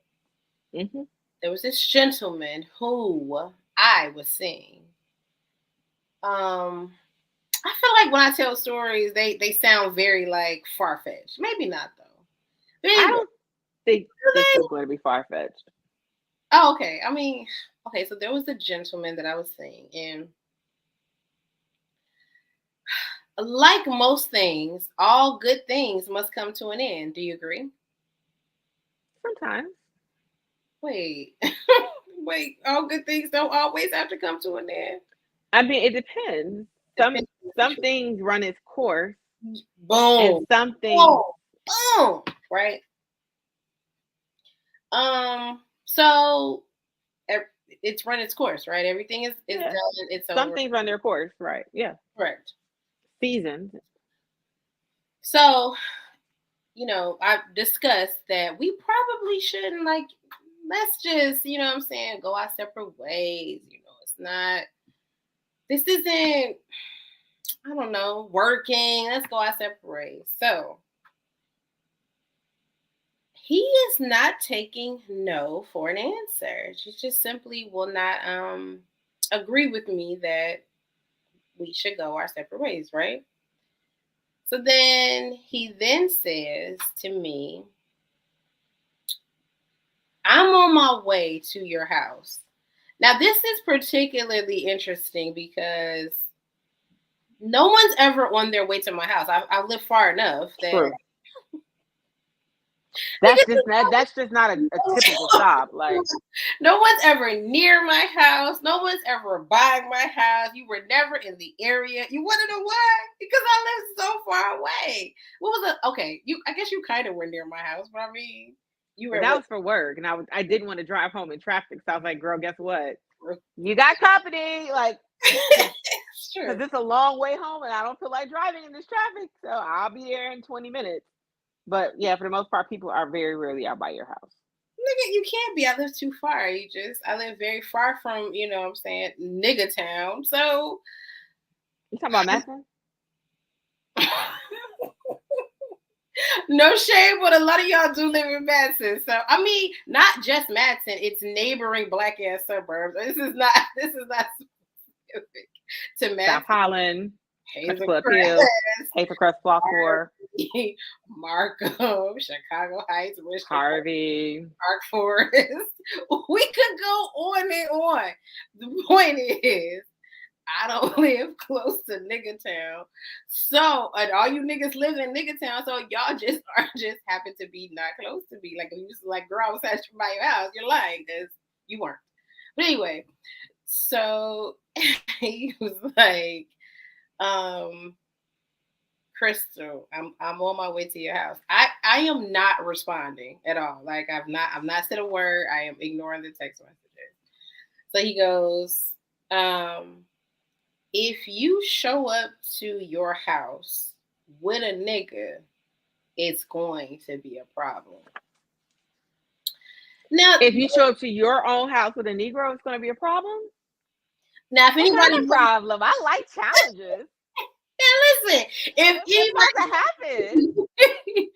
A: Mm-hmm.
B: There was this gentleman who I was seeing. I feel like when I tell stories, they sound very like far fetched. Maybe not though.
A: But anyway, I don't think this is going to be far fetched.
B: Oh, okay. I mean, okay. So there was a gentleman that I was seeing, and like most things, all good things must come to an end. Do you agree?
A: Sometimes.
B: Wait, wait. All good things don't always have to come to an end.
A: I mean, it depends. Some things run its course.
B: Boom.
A: And some things.
B: Boom. Right. So it's run its course, right? Everything is done. It's
A: some
B: over.
A: things run their course, right? Yeah.
B: Correct.
A: Seasons.
B: So, I've discussed that we probably shouldn't, like, let's just, what I'm saying, go our separate ways. It's not, this isn't, I don't know, working. Let's go our separate ways. So, he is not taking no for an answer. He just simply will not agree with me that we should go our separate ways, right? So then he then says to me, I'm on my way to your house. Now, this is particularly interesting because no one's ever on their way to my house. I live far enough that
A: True. That's just not a typical stop. Like,
B: no one's ever near my house. No one's ever by my house. You were never in the area. You want to know why? Because I live so far away. What was it? Okay, I guess you kind of were near my house, but I mean, you were.
A: That was for work, and I didn't want to drive home in traffic, so I was like, "Girl, guess what? You got company." Like, because it's a long way home, and I don't feel like driving in this traffic, so I'll be there in 20 minutes. But yeah, for the most part, people are very rarely out by your house.
B: Nigga, you can't be. I live too far. I live very far from, what I'm saying, nigga town. So.
A: You talking about Madison?
B: No shame, but a lot of y'all do live in Madison. So, I mean, not just Madison, it's neighboring black ass suburbs. This is not specific to Madison.
A: South Holland. Club Hill, Hazelcrest, Flockmore,
B: Markham, Chicago Heights,
A: Harvey,
B: Park Forest. We could go on and on. The point is, I don't live close to nigga town. So, and all you niggas live in nigga town, so y'all just are just happen to be not close to me. Like, if you just like, girl, I was at by your house, you're lying because you weren't. But anyway, so he was like, um, Crystal, I'm on my way to your house. I am not responding at all. Like, I've not said a word. I am ignoring the text messages. So he goes, if you show up to your house with a nigga, it's going to be a problem. Now,
A: If you show up to your own house with a Negro, it's going to be a problem.
B: if
A: What kind
B: anybody
A: of problem? I like challenges.
B: now listen, if
A: What's about to happen?
B: anybody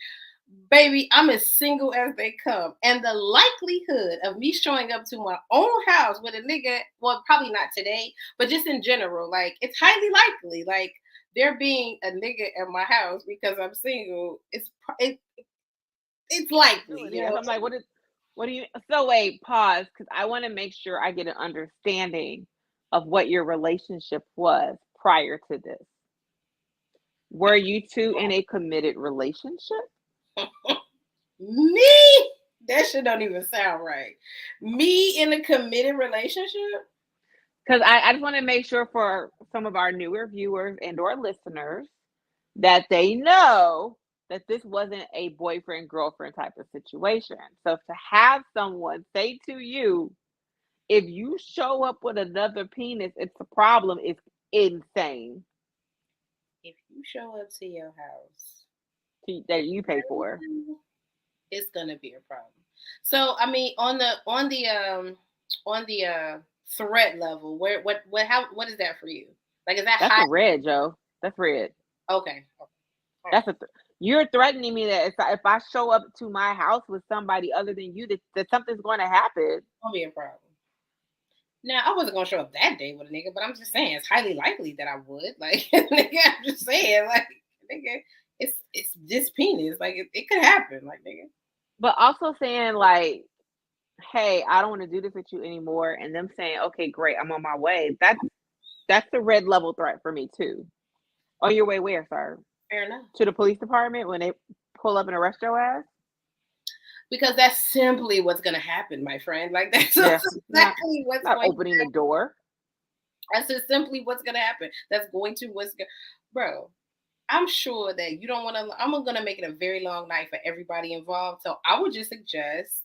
B: baby, I'm as single as they come. And the likelihood of me showing up to my own house with a nigga, well, probably not today, but just in general, like, it's highly likely. Like, there being a nigga at my house because I'm single, it's likely, you know.
A: I'm like, what do you? So wait, pause, because I want to make sure I get an understanding of what your relationship was prior to this. Were you two in a committed relationship?
B: Me? That shit don't even sound right. Me in a committed relationship?
A: Because I just want to make sure for some of our newer viewers and or listeners that they know that this wasn't a boyfriend girlfriend type of situation. So to have someone say to you, if you show up with another penis, it's a problem, is insane.
B: If you show up to your house
A: That you pay for.
B: it's gonna be a problem. So I mean, on the threat level, where what is that for you? Like, is that
A: That's
B: high?
A: a red, Joe. That's red.
B: Okay.
A: That's you're threatening me that if I show up to my house with somebody other than you, that something's going to happen.
B: Gonna be a problem. Now, I wasn't gonna show up that day with a nigga, but I'm just saying it's highly likely that I would. Like, nigga, I'm just saying, like, nigga, it's this penis. Like, it could happen. Like, nigga.
A: But also saying like, "Hey, I don't want to do this with you anymore," and them saying, "Okay, great, I'm on my way." That's the red level threat for me too. On your way where, sir?
B: Fair enough.
A: To the police department when they pull up and arrest your ass?
B: Because that's simply what's gonna happen, my friend. Like, that's
A: Yeah,
B: exactly what's
A: not
B: going to
A: opening the
B: happen.
A: door.
B: That's just simply what's gonna happen. That's going to bro. I'm sure that you don't want to. I'm gonna make it a very long night for everybody involved. So I would just suggest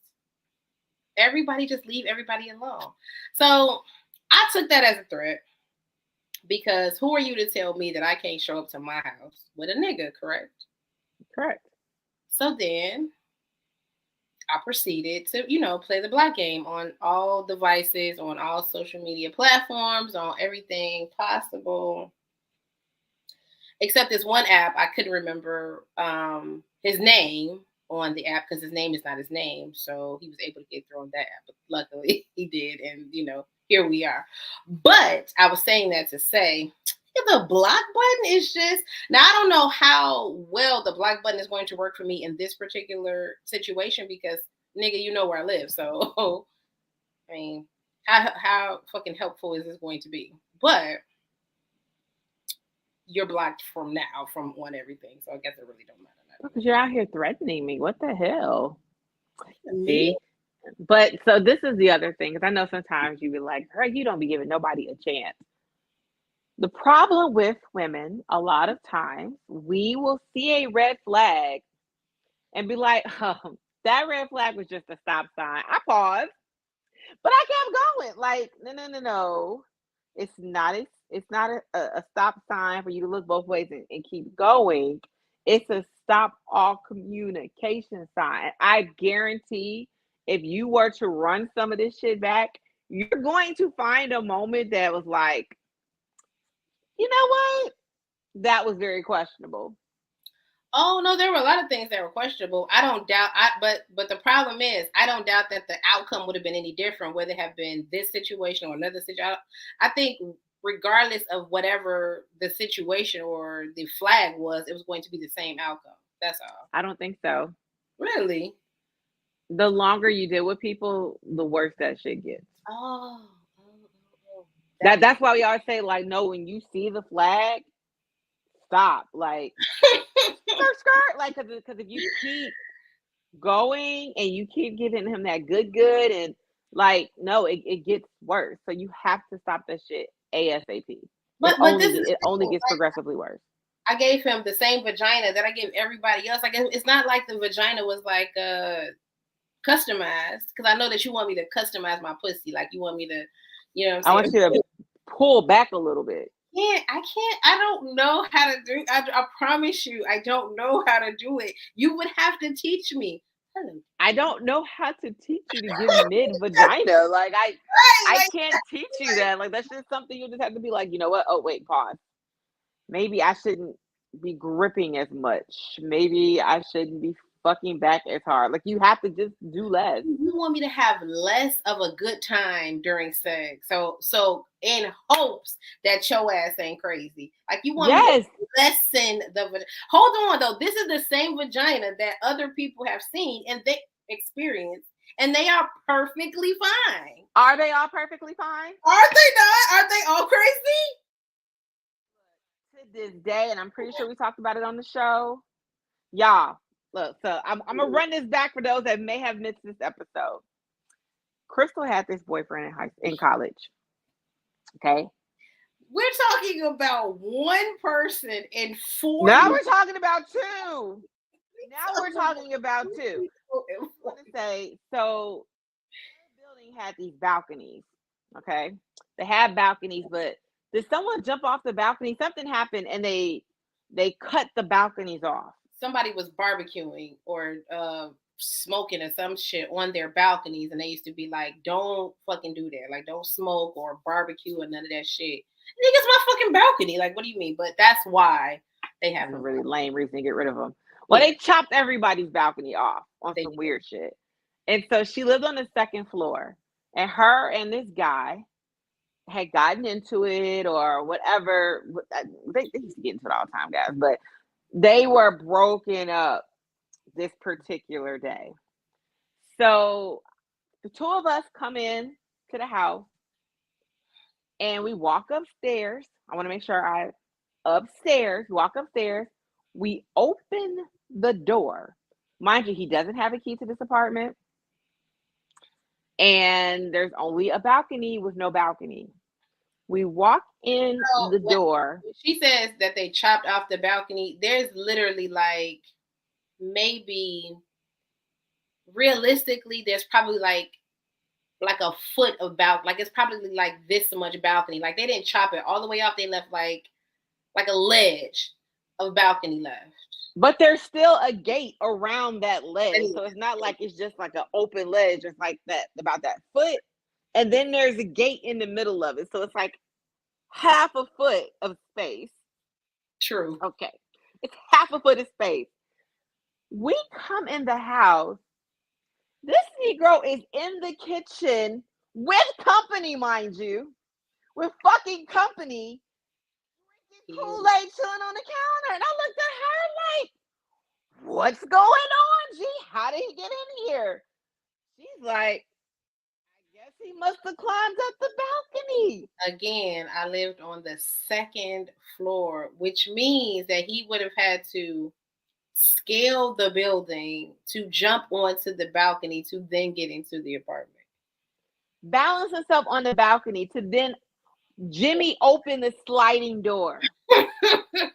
B: everybody just leave everybody alone. So I took that as a threat because who are you to tell me that I can't show up to my house with a nigga, correct?
A: Correct.
B: So then I proceeded to, play the black game on all devices, on all social media platforms, on everything possible. Except this one app, I couldn't remember his name on the app because his name is not his name. So he was able to get through on that app. But luckily he did. And, here we are. But I was saying that to say, the block button is just, now I don't know how well the block button is going to work for me in this particular situation because, nigga, you know where I live. So, I mean, how fucking helpful is this going to be? But you're blocked from now from on everything. So I guess it really don't matter.
A: Because you're out here threatening me. What the hell?
B: Me?
A: See? But so this is the other thing, because I know sometimes you be like, "Girl, you don't be giving nobody a chance." The problem with women, a lot of times, we will see a red flag and be like, "Oh, that red flag was just a stop sign." I paused, but I kept going. Like, no, no, no, no. It's not a stop sign for you to look both ways and keep going. It's a stop all communication sign. I guarantee if you were to run some of this shit back, you're going to find a moment that was like, you know what? That was very questionable.
B: Oh no, there were a lot of things that were questionable. I don't doubt. But the problem is, I don't doubt that the outcome would have been any different, whether it have been this situation or another situation. I think regardless of whatever the situation or the flag was, it was going to be the same outcome. That's all.
A: I don't think so.
B: Really?
A: The longer you deal with people, the worse that shit gets.
B: Oh.
A: That's why we always say, like, no, when you see the flag, stop. Like, skirt. Like, because if you keep going and you keep giving him that good, and like, no, it gets worse. So you have to stop that shit ASAP.
B: But
A: It only gets progressively worse.
B: I gave him the same vagina that I give everybody else. Like, it's not like the vagina was like customized, because I know that you want me to customize my pussy. Like, you want me to, you know what I'm saying?
A: I want you to pull back a little bit.
B: Yeah, I can't. I don't know how to do. I promise you, I don't know how to do it. You would have to teach me.
A: I don't know how to teach you to give mid vagina. Like, I can't teach you that. Like, that's just something you just have to be like, you know what? Oh, wait, pause. Maybe I shouldn't be gripping as much. Maybe I shouldn't be fucking back as hard. Like, you have to just do less.
B: You want me to have less of a good time during sex. So in hopes that your ass ain't crazy. Like, you want me to lessen the. Hold on though. This is the same vagina that other people have seen and they experience, and they are perfectly fine.
A: Are they all perfectly fine?
B: Are they not? Are they all crazy?
A: To this day, and I'm pretty sure we talked about it on the show. Y'all, look, so I'm gonna run this back for those that may have missed this episode. Crystal had this boyfriend in college. Okay.
B: We're talking about one person in 4
A: Now we're talking about two. Now we're talking about two. I want to say, so the building had these balconies. Okay. They had balconies, but did someone jump off the balcony? Something happened and they cut the balconies off.
B: Somebody was barbecuing or smoking or some shit on their balconies, and they used to be like, don't fucking do that. Like, don't smoke or barbecue or none of that shit. Nigga's my fucking balcony. Like, what do you mean? But that's why they have
A: a really lame reason to get rid of them. Well, they chopped everybody's balcony off on some weird shit. And so she lived on the second floor, and her and this guy had gotten into it or whatever. They used to get into it all the time, guys, but they were broken up this particular day. So the two of us come in to the house and we walk upstairs. I want to make sure walk upstairs. We open the door. Mind you, he doesn't have a key to this apartment. And there's only a balcony with no balcony. We walk in the door.
B: She says that they chopped off the balcony. There's literally like, maybe realistically, there's probably like a foot of balcony. Like, it's probably like this much balcony. Like, they didn't chop it all the way off. They left like a ledge of balcony left.
A: But there's still a gate around that ledge. So it's not like it's just like an open ledge. It's like that, about that foot. And then there's a gate in the middle of it. So it's like half a foot of space.
B: True.
A: Okay. It's half a foot of space. We come in the house. This Negro is in the kitchen with company, mind you. With fucking company. Drinking Kool-Aid, chilling on the counter. And I looked at her like, what's going on, G? How did he get in here? She's like, I guess he must have climbed up the balcony.
B: Again, I lived on the second floor, which means that he would have had to scale the building to jump onto the balcony to then get into the apartment.
A: Balance himself on the balcony to then Jimmy open the sliding door.
B: Nigga,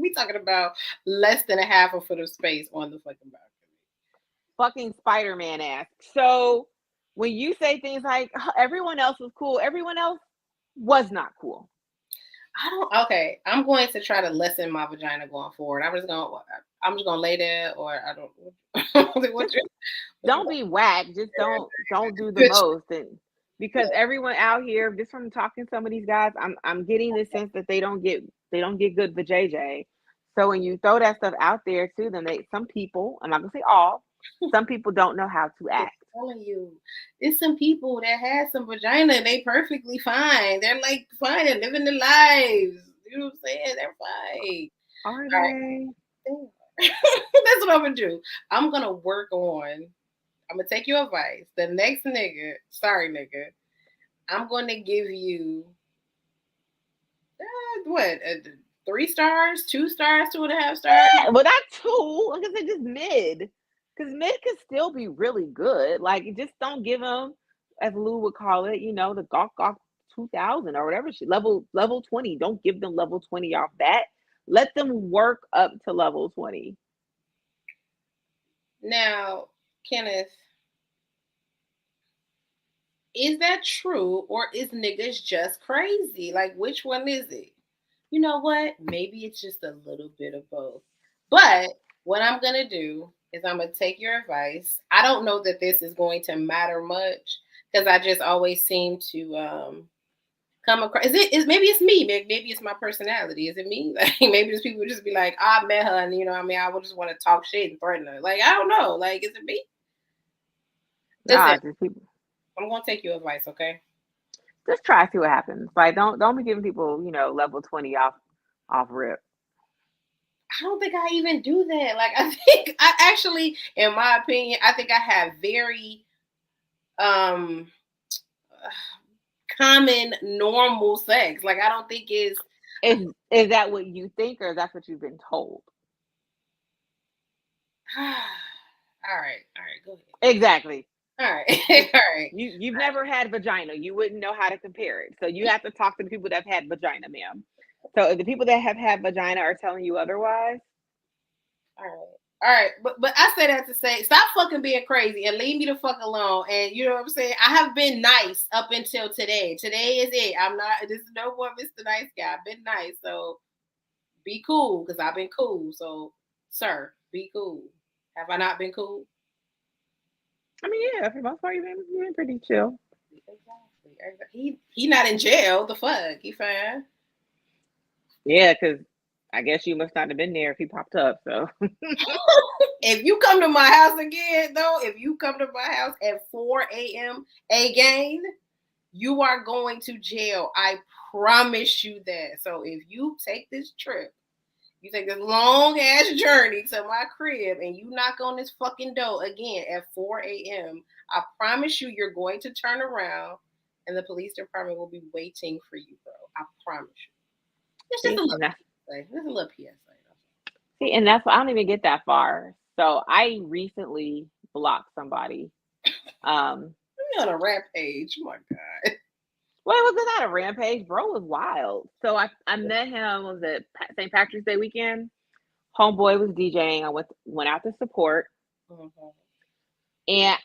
B: we talking about less than a half a foot of space on the fucking balcony.
A: Fucking Spider-Man ass. So when you say things like everyone else was cool, everyone else was not cool.
B: Okay, I'm going to try to lessen my vagina going forward. I'm just gonna lay there, or I don't.
A: Don't be whack. Just don't do the most, and because everyone out here, just from talking to some of these guys, I'm getting this sense that they don't get good vajayjay. So when you throw that stuff out there to them, some people, I'm not gonna say all, some people don't know how to act.
B: I'm telling you, there's some people that had some vagina and they perfectly fine. They're like fine, they're living their lives. You know what I'm saying? They're fine.
A: Are they?
B: That's what I'm gonna do. I'm gonna work on. I'm gonna take your advice. The next nigga, sorry nigga, I'm going to give you what 3 stars, 2 stars, 2.5 stars.
A: Yeah, well, not two. Like I said, just mid. Because mid can still be really good. Like, just don't give them, as Lou would call it, the Gawk Gawk 2000 or whatever shit. Level 20. Don't give them level 20 off that. Let them work up to level 20.
B: Now, Kenneth, is that true or is niggas just crazy? Like, which one is it? You know what? Maybe it's just a little bit of both. But what I'm going to do is I'm going to take your advice. I don't know that this is going to matter much because I just always seem to come across. Maybe it's me. Maybe it's my personality. Is it me? Like, maybe there's people who just be like, I met her and, what I mean, I would just want to talk shit and threaten her. Like, I don't know. Like, is it me? Listen,
A: Nah, just people.
B: I'm going to take your advice, okay?
A: Just try, see what happens. Like, don't be giving people, level 20 off rip.
B: I don't think I even do that. Like, I think I actually, in my opinion, I think I have very um common normal sex. Like, I don't think it's
A: Is that what you think, or is that what you've been told?
B: all right, go ahead.
A: Exactly.
B: All right, all right.
A: You've never had vagina. You wouldn't know how to compare it. So you have to talk to the people that have had vagina, ma'am. So if the people that have had vagina are telling you otherwise,
B: All right. All right, but I say that to say, stop fucking being crazy and leave me the fuck alone. And you know what I'm saying? I have been nice up until today. Today is it. I'm not. This is no more Mr. Nice Guy. I've been nice, so be cool because I've been cool. So, sir, be cool. Have I not been cool?
A: I mean, yeah, for the most part, you've been pretty chill.
B: Exactly. He not in jail. The fuck? He fine.
A: Yeah, because I guess you must not have been there if he popped up. So
B: If you come to my house again, though, if you come to my house at 4 a.m. again, you are going to jail. I promise you that. So if you take this trip, you take this long ass journey to my crib and you knock on this fucking door again at 4 a.m., I promise you you're going to turn around and the police department will be waiting for you, bro. I promise you. It's just a
A: see,
B: little
A: and that's
B: PSA. It's a little PSA.
A: see, and that's why I don't even get that far. So I recently blocked somebody.
B: You're on a rampage. Oh my God.
A: Well, it was not a rampage. Bro was wild. So I met him, was it St. Patrick's Day weekend? Homeboy was DJing. I went out to support.
B: Mhm.
A: And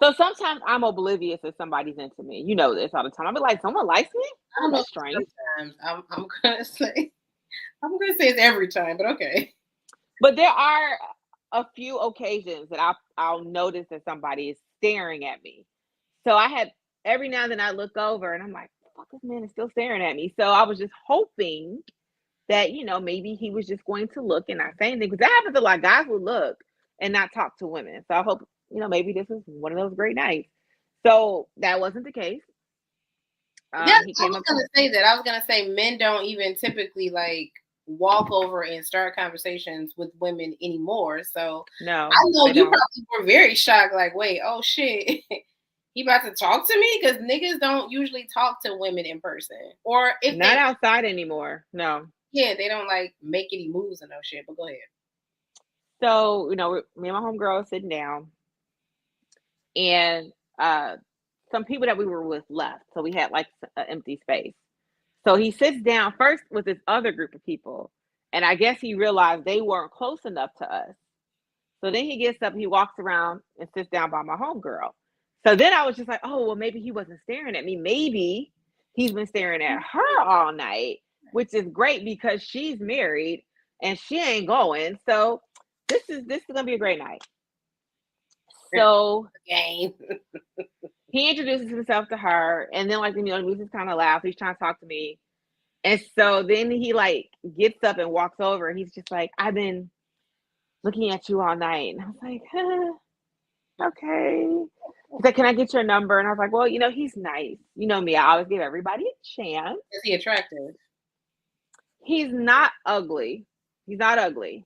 A: so sometimes I'm oblivious if somebody's into me. You know this all the time. I'll be like, someone likes me?
B: I
A: Oh,
B: don't know.
A: that's strange.
B: Sometimes I'm gonna say it's every time, but okay.
A: But there are a few occasions that I'll notice that somebody is staring at me. So I had every now and then I look over and I'm like, fuck, this man is still staring at me. So I was just hoping that, maybe he was just going to look and not say anything. Because that happens a lot. Guys will look and not talk to women. So I hope, maybe this was one of those great nights. So that wasn't the case.
B: Yeah,
A: He
B: I
A: came
B: was
A: up to
B: gonna say that. I was gonna say men don't even typically like walk over and start conversations with women anymore. So I
A: no,
B: know
A: they
B: you
A: don't.
B: probably were very shocked, like, wait, oh shit. He about to talk to me? Because niggas don't usually talk to women in person. Or if
A: Not
B: they
A: outside anymore. No.
B: yeah, they don't like make any moves and no shit. But go ahead.
A: So, me and my homegirl sitting down and some people that we were with left. So we had like an empty space. So he sits down first with this other group of people. And I guess he realized they weren't close enough to us. So then he gets up, he walks around and sits down by my homegirl. So then I was just like, oh, well, maybe he wasn't staring at me. Maybe he's been staring at her all night, which is great because she's married and she ain't going. So this is gonna be a great night. So
B: Game.
A: he introduces himself to her, and then like the music's kind of loud. He's trying to talk to me, and so then he like gets up and walks over, and he's just like, "I've been looking at you all night," and I was like, "Okay." He's like, "Can I get your number?" And I was like, "Well, he's nice. You know me. I always give everybody a chance.
B: Is he attractive?
A: He's not ugly. He's not ugly.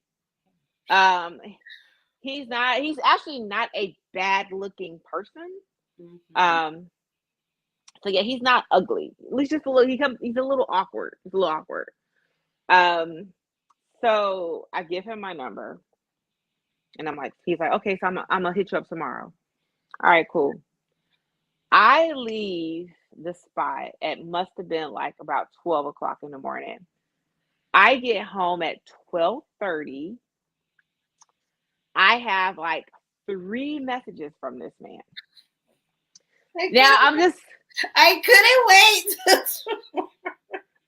A: Um, he's actually not a bad looking person.
B: Mm-hmm.
A: Um, So yeah, he's not ugly. At least just a little. He's a little awkward. He's a little awkward. Um. So I give him my number, and I'm like, he's like, okay, so I'm gonna hit you up tomorrow. All right, cool. I leave the spot at must have been like about 12 o'clock in the morning. I get home at 12:30. I have like 3 messages from this man. Now I'm just.
B: I couldn't wait.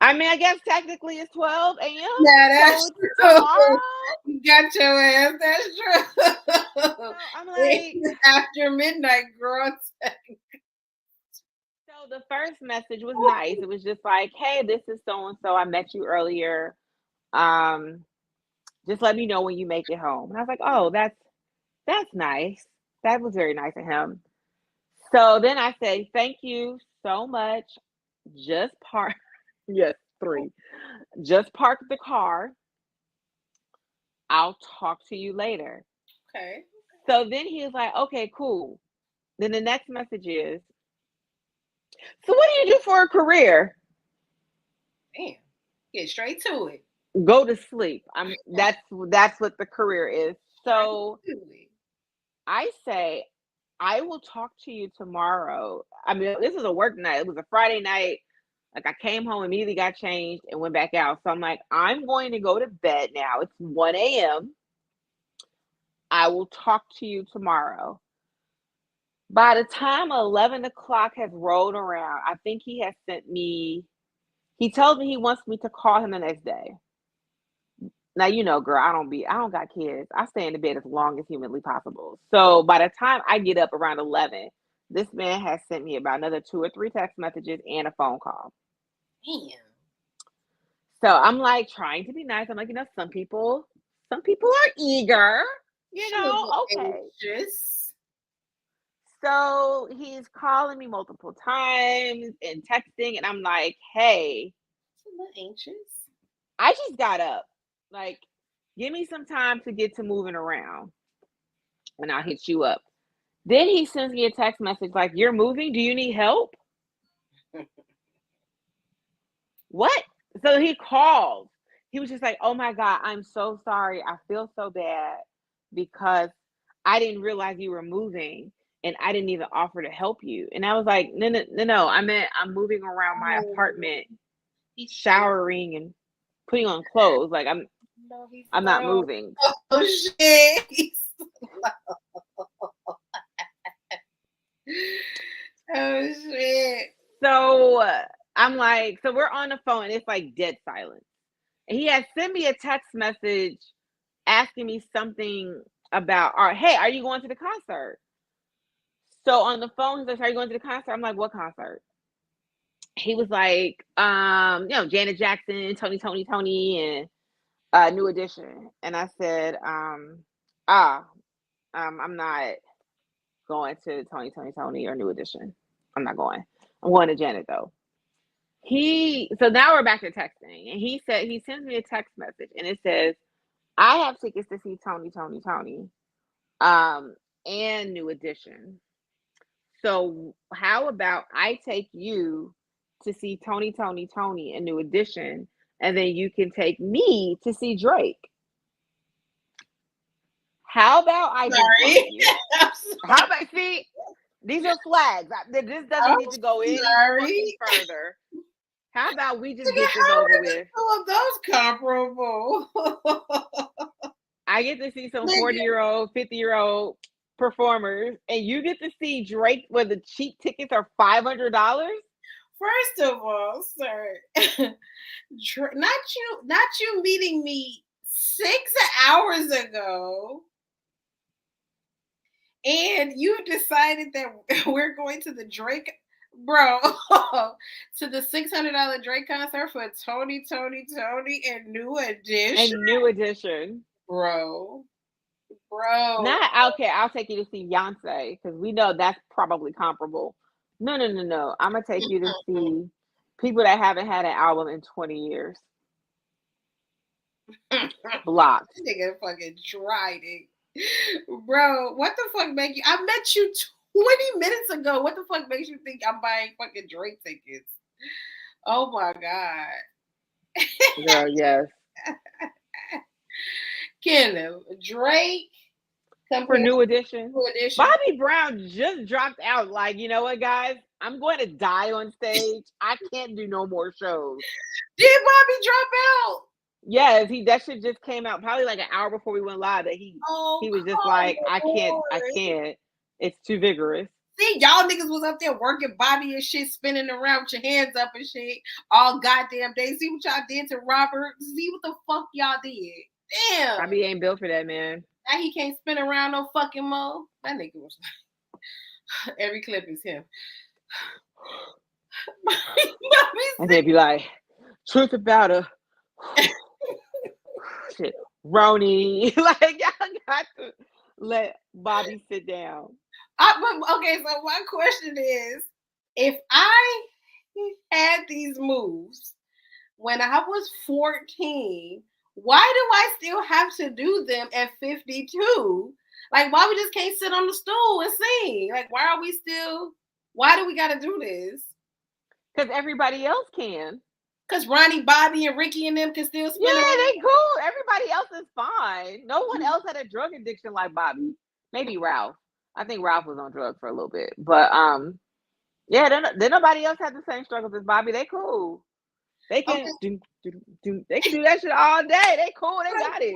A: I mean, I guess technically it's 12 a.m.
B: Yeah, that's
A: so
B: true.
A: tomorrow.
B: You got your ass. That's true.
A: So I'm like,
B: After midnight, girl.
A: so the first message was nice. It was just like, hey, this is so and so. I met you earlier. Um, just let me know when you make it home. And I was like, oh, that's nice. That was very nice of him. So then I say, thank you so much. Just park. Yes, 3. Just park the car. I'll talk to you later.
B: Okay.
A: So then he was like, okay, cool. Then the next message is, so what do you do for a career?
B: Man, get straight to it.
A: Go to sleep. That's what the career is. So I say, I will talk to you tomorrow. I mean, this is a work night. It was a Friday night. Like I came home, immediately got changed and went back out. So I'm like, I'm going to go to bed now. It's 1 a.m. I will talk to you tomorrow. By the time 11 o'clock has rolled around, I think he has sent me, he tells me he wants me to call him the next day. Now, you know, girl, I don't got kids. I stay in the bed as long as humanly possible. So by the time I get up around 11, this man has sent me about another 2 or 3 text messages and a phone call.
B: Damn.
A: So I'm like trying to be nice. I'm like, some people are eager. Okay.
B: Anxious.
A: So he's calling me multiple times and texting, and I'm like, hey,
B: I'm not anxious.
A: I just got up. Like, give me some time to get to moving around, and I'll hit you up. Then he sends me a text message like, you're moving? Do you need help? What? So he called. He was just like, oh my God, I'm so sorry. I feel so bad because I didn't realize you were moving and I didn't even offer to help you. And I was like, no. I meant I'm moving around my apartment, showering and putting on clothes. Like I'm not moving.
B: Oh shit. Oh shit.
A: So I'm like, so we're on the phone and it's like dead silence. And he had sent me a text message asking me something about, hey, are you going to the concert? So on the phone, he's like, are you going to the concert? I'm like, what concert? He was like, Janet Jackson, Tony, and New Edition. And I said, I'm not going to Tony or New Edition. I'm not going. I'm going to Janet though. So now we're back to texting, and he sends me a text message, and it says, I have tickets to see Tony, and New Edition. So how about I take you to see Tony, and New Edition, and then you can take me to see Drake. How about I just block you? How about, see, these are flags. This doesn't need to go any further. How about we just get this over with?
B: Some of those comparable.
A: I get to see some 40-year-old, 50-year-old performers, and you get to see Drake where the cheap tickets are $500.
B: First of all, sir, not you meeting me 6 hours ago, and you decided that we're going to the Drake, bro, to the $600 Drake concert for Tony, and New Edition. Bro.
A: Not okay. I'll take you to see Beyonce because we know that's probably comparable. No. I'm gonna take you to see people that haven't had an album in 20 years. Blocked.
B: Nigga fucking tried it, bro. What the fuck make you? I met you 20 minutes ago. What the fuck makes you think I'm buying fucking Drake tickets? Oh my god.
A: Girl, yes.
B: Kenneth, Drake
A: For
B: compared
A: New Edition.
B: to Edition.
A: Bobby Brown just dropped out. Like, you know what, guys? I'm going to die on stage. I can't do no more shows.
B: Did Bobby drop out?
A: Yes, that shit just came out probably like an hour before we went live. That he was just like, I can't. It's too vigorous.
B: See, y'all niggas was up there working Bobby and shit, spinning around with your hands up and shit all goddamn day. See what y'all did to Robert? See what the fuck y'all did? Damn.
A: Bobby ain't built for that, man.
B: Now he can't spin around no fucking more. That nigga was every clip is him.
A: And they'd be like, truth about her. Shit, Roni. Like, y'all got to let Bobby sit down.
B: Okay, so my question is, if I had these moves when I was 14, why do I still have to do them at 52? Like, why we just can't sit on the stool and sing? Like, why do we got to do this?
A: Because everybody else can.
B: Because Ronnie, Bobby, and Ricky and them can still spin.
A: Yeah, they cool. Everybody else is fine. No one else had a drug addiction like Bobby. Maybe Ralph. I think Ralph was on drugs for a little bit. But yeah, then nobody else had the same struggles as Bobby. They cool. They can they can do that shit all day. They cool. They got it.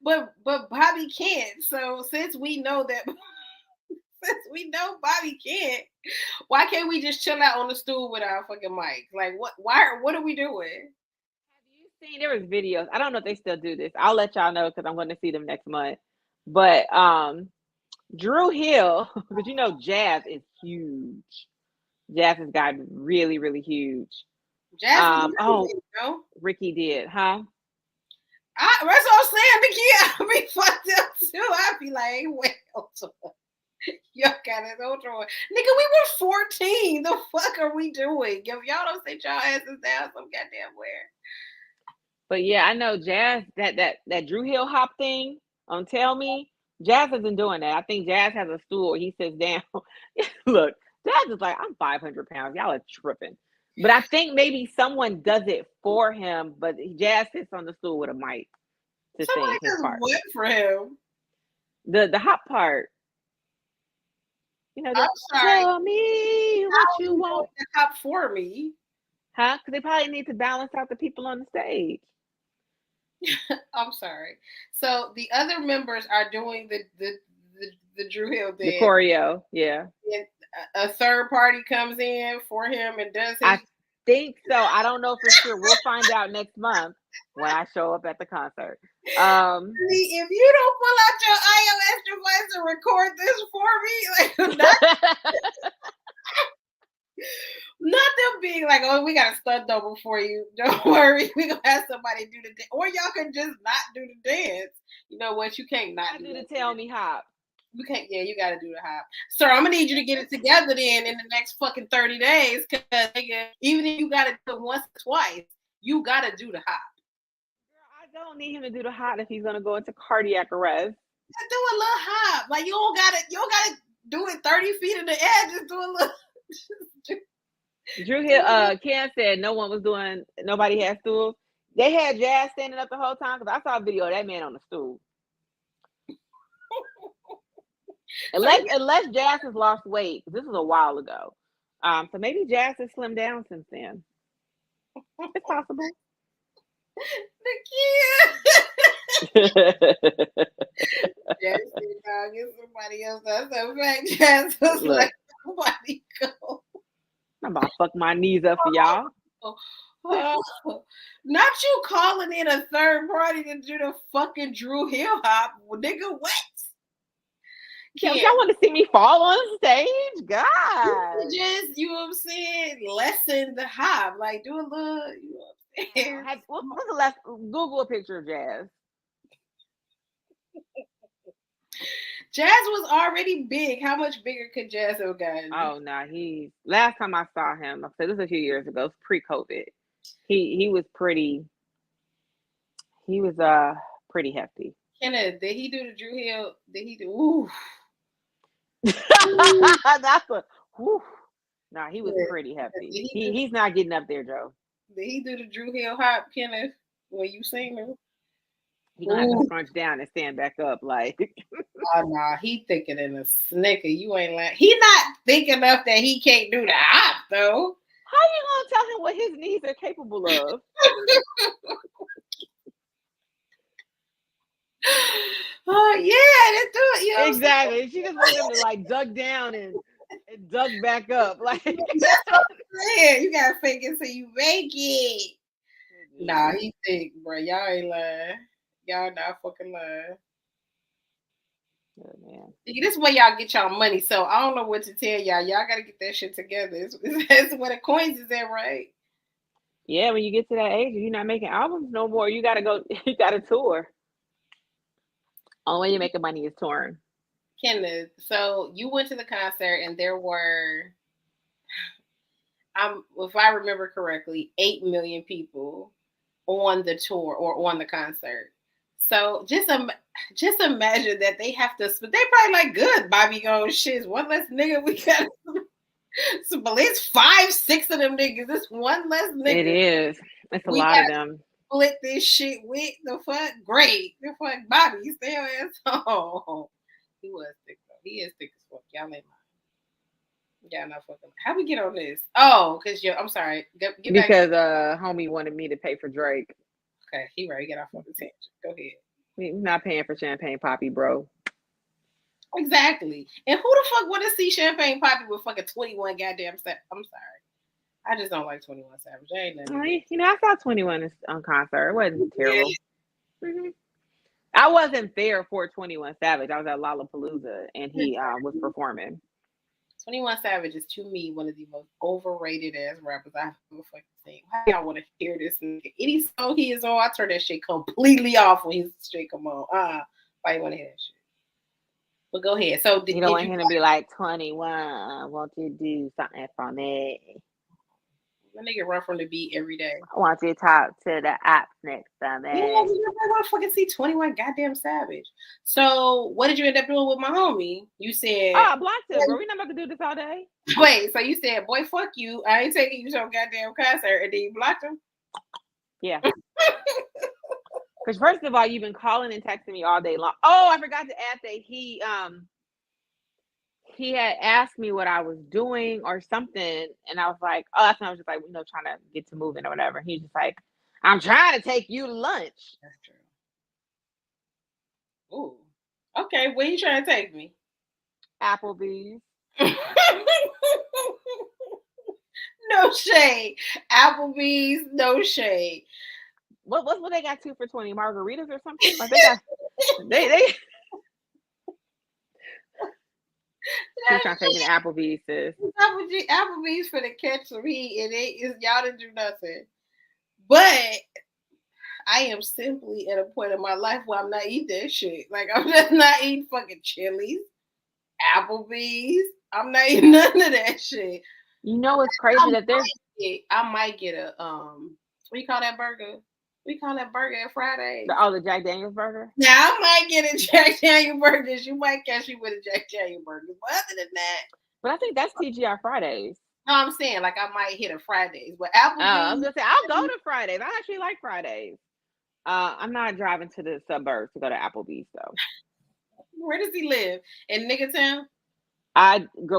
B: But Bobby can't. So since we know Bobby can't, why can't we just chill out on the stool with our fucking mics? Like what are we doing?
A: Have you seen, there was videos. I don't know if they still do this. I'll let y'all know because I'm going to see them next month. But Drew Hill, because you know Jazz is huge. Jazz has gotten really, really huge.
B: Jazz
A: Ricky did, huh?
B: That's what I'm saying, Nikki. I'd be fucked up too. I'd be like, well, y'all got it on Nigga, we were 14. The fuck are we doing? If y'all don't sit y'all asses down some goddamn where.
A: But yeah, I know Jazz, that Drew Hill hop thing on Tell Me, Jazz isn't doing that. I think Jazz has a stool where he sits down. Look, Jazz is like, I'm 500 pounds. Y'all are tripping. But I think maybe someone does it for him, but Jazz sits on the stool with a mic to sing his part.
B: What for him?
A: The hop part. You know, tell me what you want.
B: The hop for me.
A: Huh? Because they probably need to balance out the people on the stage.
B: I'm sorry. So the other members are doing the Drew Hill dance.
A: The choreo, yeah.
B: And a third party comes in for him and does his.
A: I think so. I don't know for sure. We'll find out next month when I show up at the concert.
B: If you don't pull out your iOS device and record this for me, like not them being like, oh, we got a stunt double for you. Don't worry, we gonna have somebody do the dance, or y'all can just not do the dance. You know what? You can't not
A: do the Tell Me hop.
B: You can't. Yeah, you got to do the hop. Sir, I'm gonna need you to get it together then in the next fucking 30 days, because even if you got to do it once or twice, you got to do the hop.
A: Girl, I don't need him to do the hop if he's gonna go into cardiac arrest.
B: Just do a little hop. Like you don't gotta do it 30 feet in the air. Just do a little.
A: Drew Hill, Ken said nobody had stools. They had Jazz standing up the whole time because I saw a video of that man on the stool. Unless Jazz has lost weight. This was a while ago. So maybe Jazz has slimmed down since then. It's possible.
B: The kid. Jazz said, "Dog, get somebody else." That's a fact. Jazz was like, "Nobody go."
A: I'm about to fuck my knees up for y'all.
B: Not you calling in a third party to do the fucking Drew Hill hop, nigga. What?
A: Y'all want to see me fall on stage? God.
B: Just, you know what I'm saying? Lessen the hop. Like, do a little, you know what I'm saying?
A: What's the last? Google a picture of Jazz.
B: Jazz was already big. How much bigger could Jazz have gotten?
A: Oh, no. Last time I saw him, I said this was a few years ago, pre-COVID. He was pretty hefty.
B: Kenneth, did he do the Drew Hill? Did he do, ooh.
A: That's a whew. Nah, he was
B: Yeah.
A: pretty hefty.
B: Did
A: He's not getting up there, Joe.
B: he do the Drew Hill hop, Kenneth, when you seen him?
A: He gonna have to
B: Ooh,
A: scrunch down and stand back up. Like,
B: oh nah, he thicker than a snicker. You ain't like he not thick enough that he can't do the hop though.
A: how you gonna tell him what his knees are capable of?
B: Oh yeah, let's do it. You know what I'm saying?
A: Exactly. She just wants him to like duck down and duck back up. Like,
B: That's what I'm saying. You gotta fake it so you make it. Nah, he thick, bro. Y'all ain't lying. Y'all not fucking lying.
A: oh, man.
B: This is where y'all get y'all money. So I don't know what to tell y'all. Y'all gotta get that shit together. It's where the coins is at, right?
A: Yeah, when you get to that age, if you're not making albums no more, you gotta go. You gotta tour. Only way you're making money is touring.
B: Kenneth, so you went to the concert and there were, if I remember correctly, 8 million people on the tour or on the concert. So just imagine that they have to. They probably like good. Bobby goes shit. One less nigga we got. So at least 5, 6 of them niggas. This one less nigga.
A: It is. It's a
B: We
A: lot
B: got
A: of them.
B: split this shit with the fuck. Great. The fuck Bobby. Stay your ass home. He was thick though. He is thick as fuck. Y'all ain't lying. Y'all not fucking. How we get on this? Oh, cause I'm sorry. Get back.
A: Because homie wanted me to pay for Drake.
B: Okay, he right. Get off on the tangent. Go ahead.
A: He's not paying for Champagne Poppy, bro.
B: Exactly. And who the fuck want to see Champagne Poppy with fucking 21 goddamn I'm sorry. I just don't like 21 Savage. I ain't nothing.
A: You know, I saw 21 on concert. It wasn't
B: Yeah.
A: terrible. Mm-hmm. I wasn't there for 21 Savage. I was at Lollapalooza and he was performing.
B: 21 Savage is to me one of the most overrated ass rappers I've ever fucking seen. Why y'all want to hear this nigga? Any song he is on, I turn that shit completely off when his shit come on. Why you want to hear that shit? But go ahead. So
A: You don't want him to be like 21. Won't you do something for me?
B: My nigga run from the beat every day.
A: I want you to talk to the apps next to me.
B: Yeah, I want to fucking see 21 goddamn Savage. So what did you end up doing with my homie? You said,
A: oh, I blocked him, bro. We not about to do this all day.
B: Wait, so you said, boy, fuck you. I ain't taking you to a goddamn concert, and then you blocked him?
A: Yeah. Because first of all, you've been calling and texting me all day long. Oh, I forgot to add that he had asked me what I was doing or something, and I was like, oh, that's when I was just like, trying to get to moving or whatever. He's just like, I'm trying to take you to lunch.
B: That's true. Ooh. Okay, where you trying to take me?
A: Applebee's.
B: No shade. Applebee's, no shade.
A: What they got 2 for $20 margaritas or something? Like they got they She's trying to take me to Applebee's, sis.
B: Applebee's for the catch some heat, and y'all didn't do nothing. But I am simply at a point in my life where I'm not eating that shit. Like I'm just not eating fucking Chili's, Applebee's. I'm not eating none of that shit.
A: You know it's crazy that there's.
B: I might get a what you call that burger? We call that burger at Fridays.
A: The Jack Daniels burger?
B: Now, I might get a Jack Daniel burger. You might catch me with a Jack Daniel burger. But other than that.
A: But I think that's TGI Fridays.
B: No, I'm saying, like, I might hit a Fridays. But Applebee's.
A: I was going to say, I'll go to Fridays. I actually like Fridays. I'm not driving to the suburbs to go to Applebee's, though.
B: Where does he live? In Niggertown?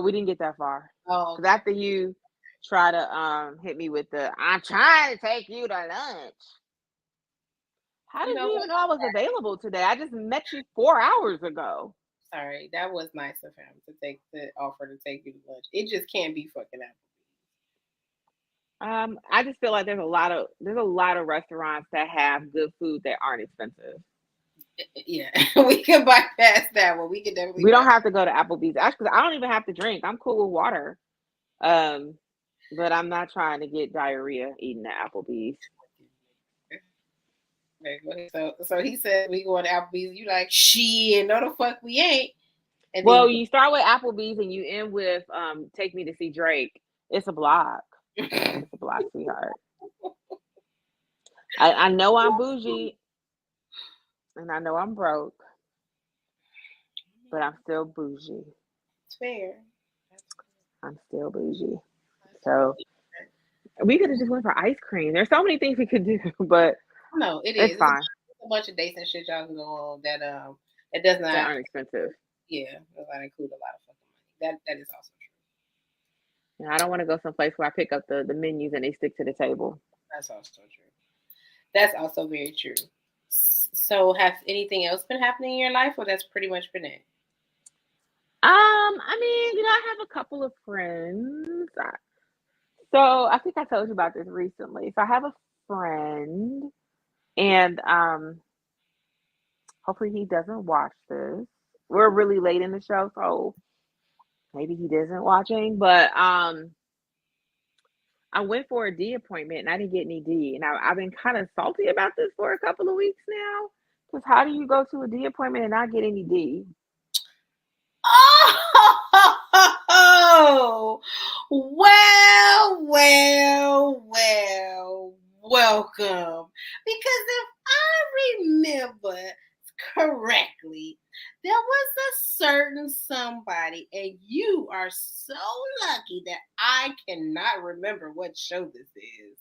A: We didn't get that far.
B: Oh.
A: Because after you try to hit me with I'm trying to take you to lunch. How did you even know I was available today? I just met you 4 hours ago.
B: Sorry, that was nice of him to offer to take you to lunch. It just can't be fucking Applebee's.
A: I just feel like there's a lot of restaurants that have good food that aren't expensive.
B: Yeah, we can bypass that one. We can definitely.
A: We don't have to go to Applebee's. Actually, I don't even have to drink. I'm cool with water. But I'm not trying to get diarrhea eating at Applebee's.
B: Okay, so he said we going to Applebee's. You like shit? No, the fuck we ain't.
A: And well, you start with Applebee's and you end with take me to see Drake. It's a block. It's a block, sweetheart. I know I'm bougie, and I know I'm broke, but I'm still bougie.
B: It's fair.
A: I'm still bougie. So we could have just went for ice cream. There's so many things we could do, but
B: No, it
A: it's
B: is. It's
A: fine.
B: a bunch of dates and shit y'all can go on that it does
A: That
B: not.
A: aren't expensive.
B: Yeah, does not include a lot of fucking money. That is also true.
A: And I don't want to go someplace where I pick up the menus and they stick to the table.
B: That's also true. That's also very true. So, has anything else been happening in your life, or that's pretty much been it?
A: I mean, I have a couple of friends. So I think I told you about this recently. So I have a friend, and hopefully he doesn't watch this. We're really late in the show, so maybe he isn't watching. But I went for a D appointment and I didn't get any D, and I've been kind of salty about this for a couple of weeks now. Because how do you go to a D appointment and not get any D?
B: Oh, well, welcome. Because if I remember correctly, there was a certain somebody, and you are so lucky that I cannot remember what show this is.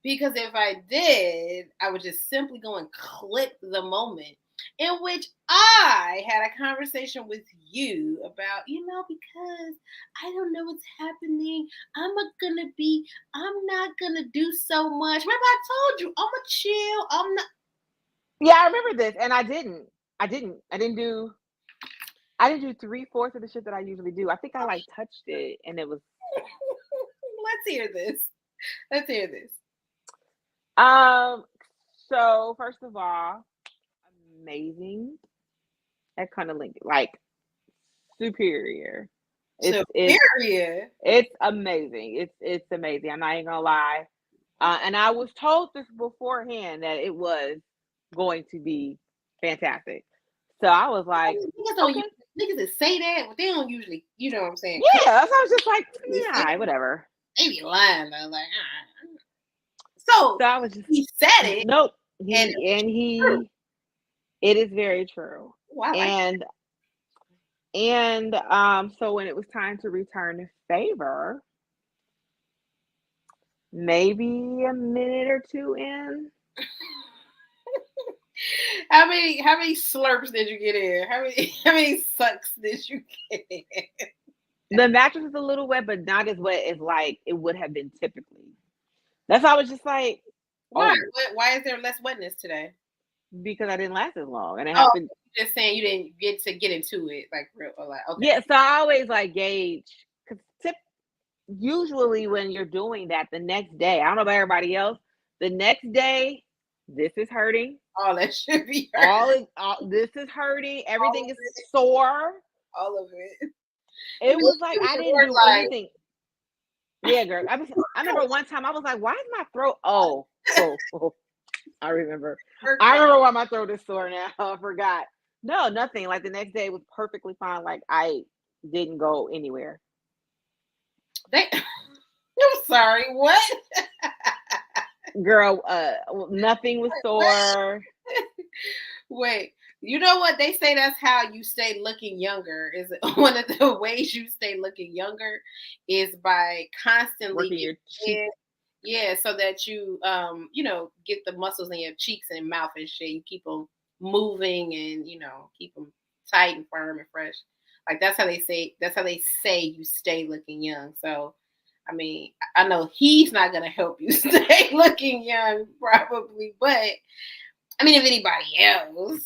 B: Because if I did, I would just simply go and clip the moment in which I had a conversation with you about, because I don't know what's happening. I'm not gonna do so much. Remember, I told you, I'm gonna chill. I'm not.
A: Yeah, I remember this, and I didn't. I didn't do 3/4 of the shit that I usually do. I think I like touched it, and it was
B: Let's hear this. Let's hear this.
A: um. So first of all, amazing at cunnilingus, like superior. It's
B: Superior.
A: it's amazing. It's amazing. I'm not even gonna lie. And I was told this beforehand that it was going to be fantastic. So I was like,
B: Niggas don't
A: okay,
B: usually, niggas that say that, but they don't usually, you know what I'm saying?
A: yeah. So I was just like, yeah, whatever.
B: They be lying though, like,
A: So
B: So
A: I was just,
B: he said it,
A: nope.
B: and
A: It is very true.
B: oh, I like
A: And so when it was time to return the favor, maybe a minute or two in,
B: how many slurps did you get in? How many sucks did you get in?
A: the mattress is a little wet, but not as wet as like it would have been typically. That's why I was just like,
B: Why?
A: oh,
B: Why is there less wetness today?
A: because I didn't last as long, and it
B: Oh,
A: happened.
B: just saying you didn't get into it like real, or like okay.
A: Yeah, so I always like gauge because usually when you're doing that the next day, I don't know about everybody else. The next day, this is hurting.
B: All that should be hurt.
A: All this is hurting.
B: All
A: Everything
B: of
A: is
B: it.
A: sore.
B: All of it.
A: It was like I didn't do
B: Like,
A: anything. Yeah, girl. I remember one time I was like, "Why is my throat?" Oh, I remember. I remember why my throat is sore now. I forgot. No, nothing. Like the next day was perfectly fine. Like I didn't go anywhere.
B: I'm sorry. What?
A: Girl, nothing was sore.
B: Wait. You know what they say? That's how you stay looking younger. Is one of the ways you stay looking younger is by constantly
A: Working your cheek.
B: yeah, so that you get the muscles in your cheeks and mouth and shit. You keep them moving and keep them tight and firm and fresh. Like that's how they say. That's how they say you stay looking young. So, I mean, I know he's not gonna help you stay looking young, probably, but I mean, if anybody else,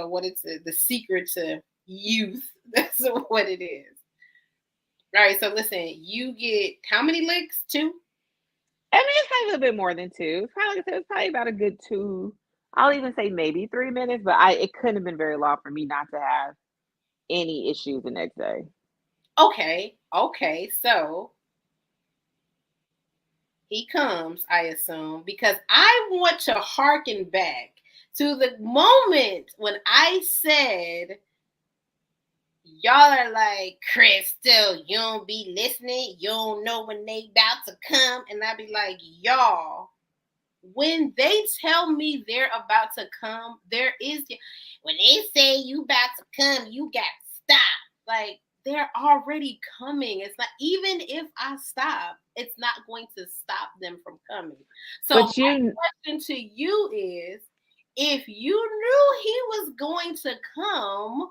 B: what it's the secret to youth. That's what it is. All right. So listen, you get how many licks? 2.
A: I mean, it's probably a little bit more than two. It's probably, like I said, it's probably about a good 2. I'll even say maybe 3 minutes, but it couldn't have been very long for me not to have any issues the next day.
B: Okay. So he comes, I assume, because I want to harken back to the moment when I said, y'all are like, Crystal, you don't be listening. You don't know when they about to come. And I be like, y'all, when they tell me they're about to come, when they say you about to come, you got to stop. Like, they're already coming. It's not, even if I stop, it's not going to stop them from coming. So
A: But
B: my question to you is, if you knew he was going to come,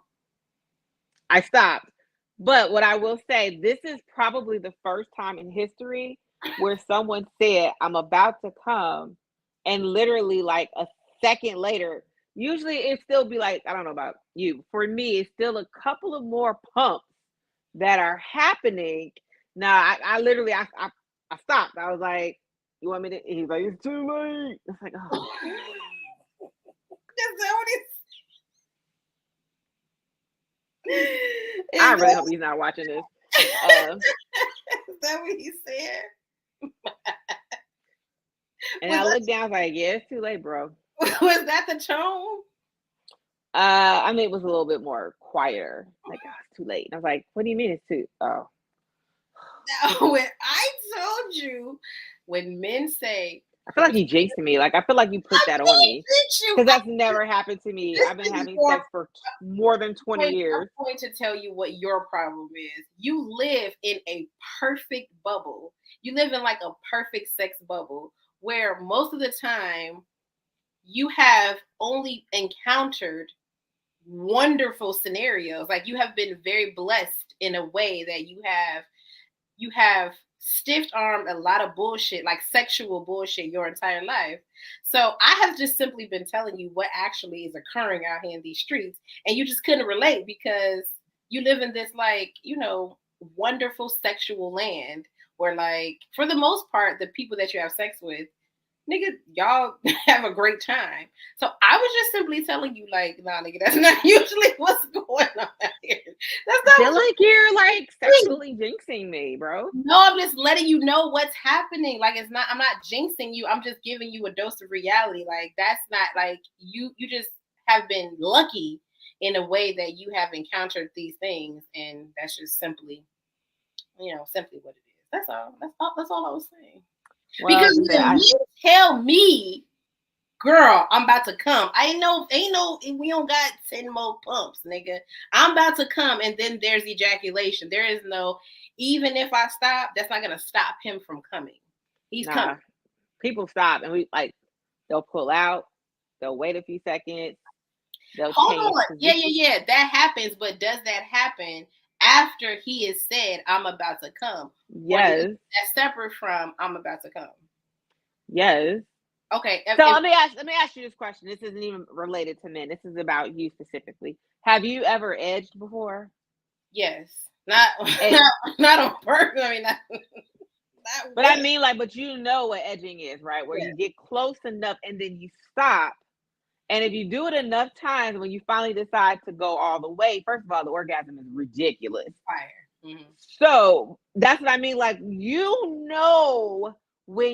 A: I stopped. But what I will say, this is probably the first time in history where someone said, I'm about to come, and literally like a second later, usually it still be like, I don't know about you. For me, it's still a couple of more pumps that are happening. Now, I literally, I stopped. I was like, you want me to? He's like, it's too late. It's like, oh.
B: That's what
A: I really hope he's not watching this.
B: Is that what he said?
A: And I looked down, I was like, yeah, it's too late, bro.
B: Was that the tone?
A: I mean, it was a little bit more quieter. Like, oh, it's too late. And I was like, what do you mean it's too? Oh.
B: No, when I told you, when men say,
A: I feel like you jinxed me. Like, I feel like you put that on me. Because that's never happened to me. I've been having sex for more than 20 years.
B: I'm going to tell you what your problem is. You live in a perfect bubble. You live in like a perfect sex bubble where most of the time you have only encountered wonderful scenarios. Like, you have been very blessed in a way that you have stiff armed a lot of bullshit, like sexual bullshit, your entire life. So I have just simply been telling you what actually is occurring out here in these streets, and you just couldn't relate because you live in this, like, wonderful sexual land where, like, for the most part, the people that you have sex with, nigga, y'all have a great time. So I was just simply telling you, like, nah, nigga, that's not usually what's going on out here. That's not.
A: I feel like you're like sexually jinxing me, bro.
B: No, I'm just letting you know what's happening. Like, it's not. I'm not jinxing you. I'm just giving you a dose of reality. Like, that's not like you. You just have been lucky in a way that you have encountered these things, and that's just simply, simply what it is. That's all. That's all I was saying. Well, because when you tell me, girl, I'm about to come, ain't no, we don't got 10 more pumps, nigga. I'm about to come, and then there's ejaculation. There is no, even if I stop, that's not gonna stop him from coming. He's coming.
A: People stop, and they'll pull out, they'll wait a few seconds, they'll
B: hold
A: change
B: on. Yeah, that happens, but does that happen after he has said, I'm about to come?
A: Yes.
B: That's separate from I'm about to come.
A: Yes.
B: Okay.
A: So let me ask you this question. This isn't even related to men. This is about you specifically. Have you ever edged before?
B: Yes. Not on purpose. I mean, not
A: but I mean, like, but you know what edging is, right? Where you get close enough and then you stop. And if you do it enough times, when you finally decide to go all the way, first of all, the orgasm is ridiculous.
B: Fire. Mm-hmm.
A: So that's what I mean. Like, when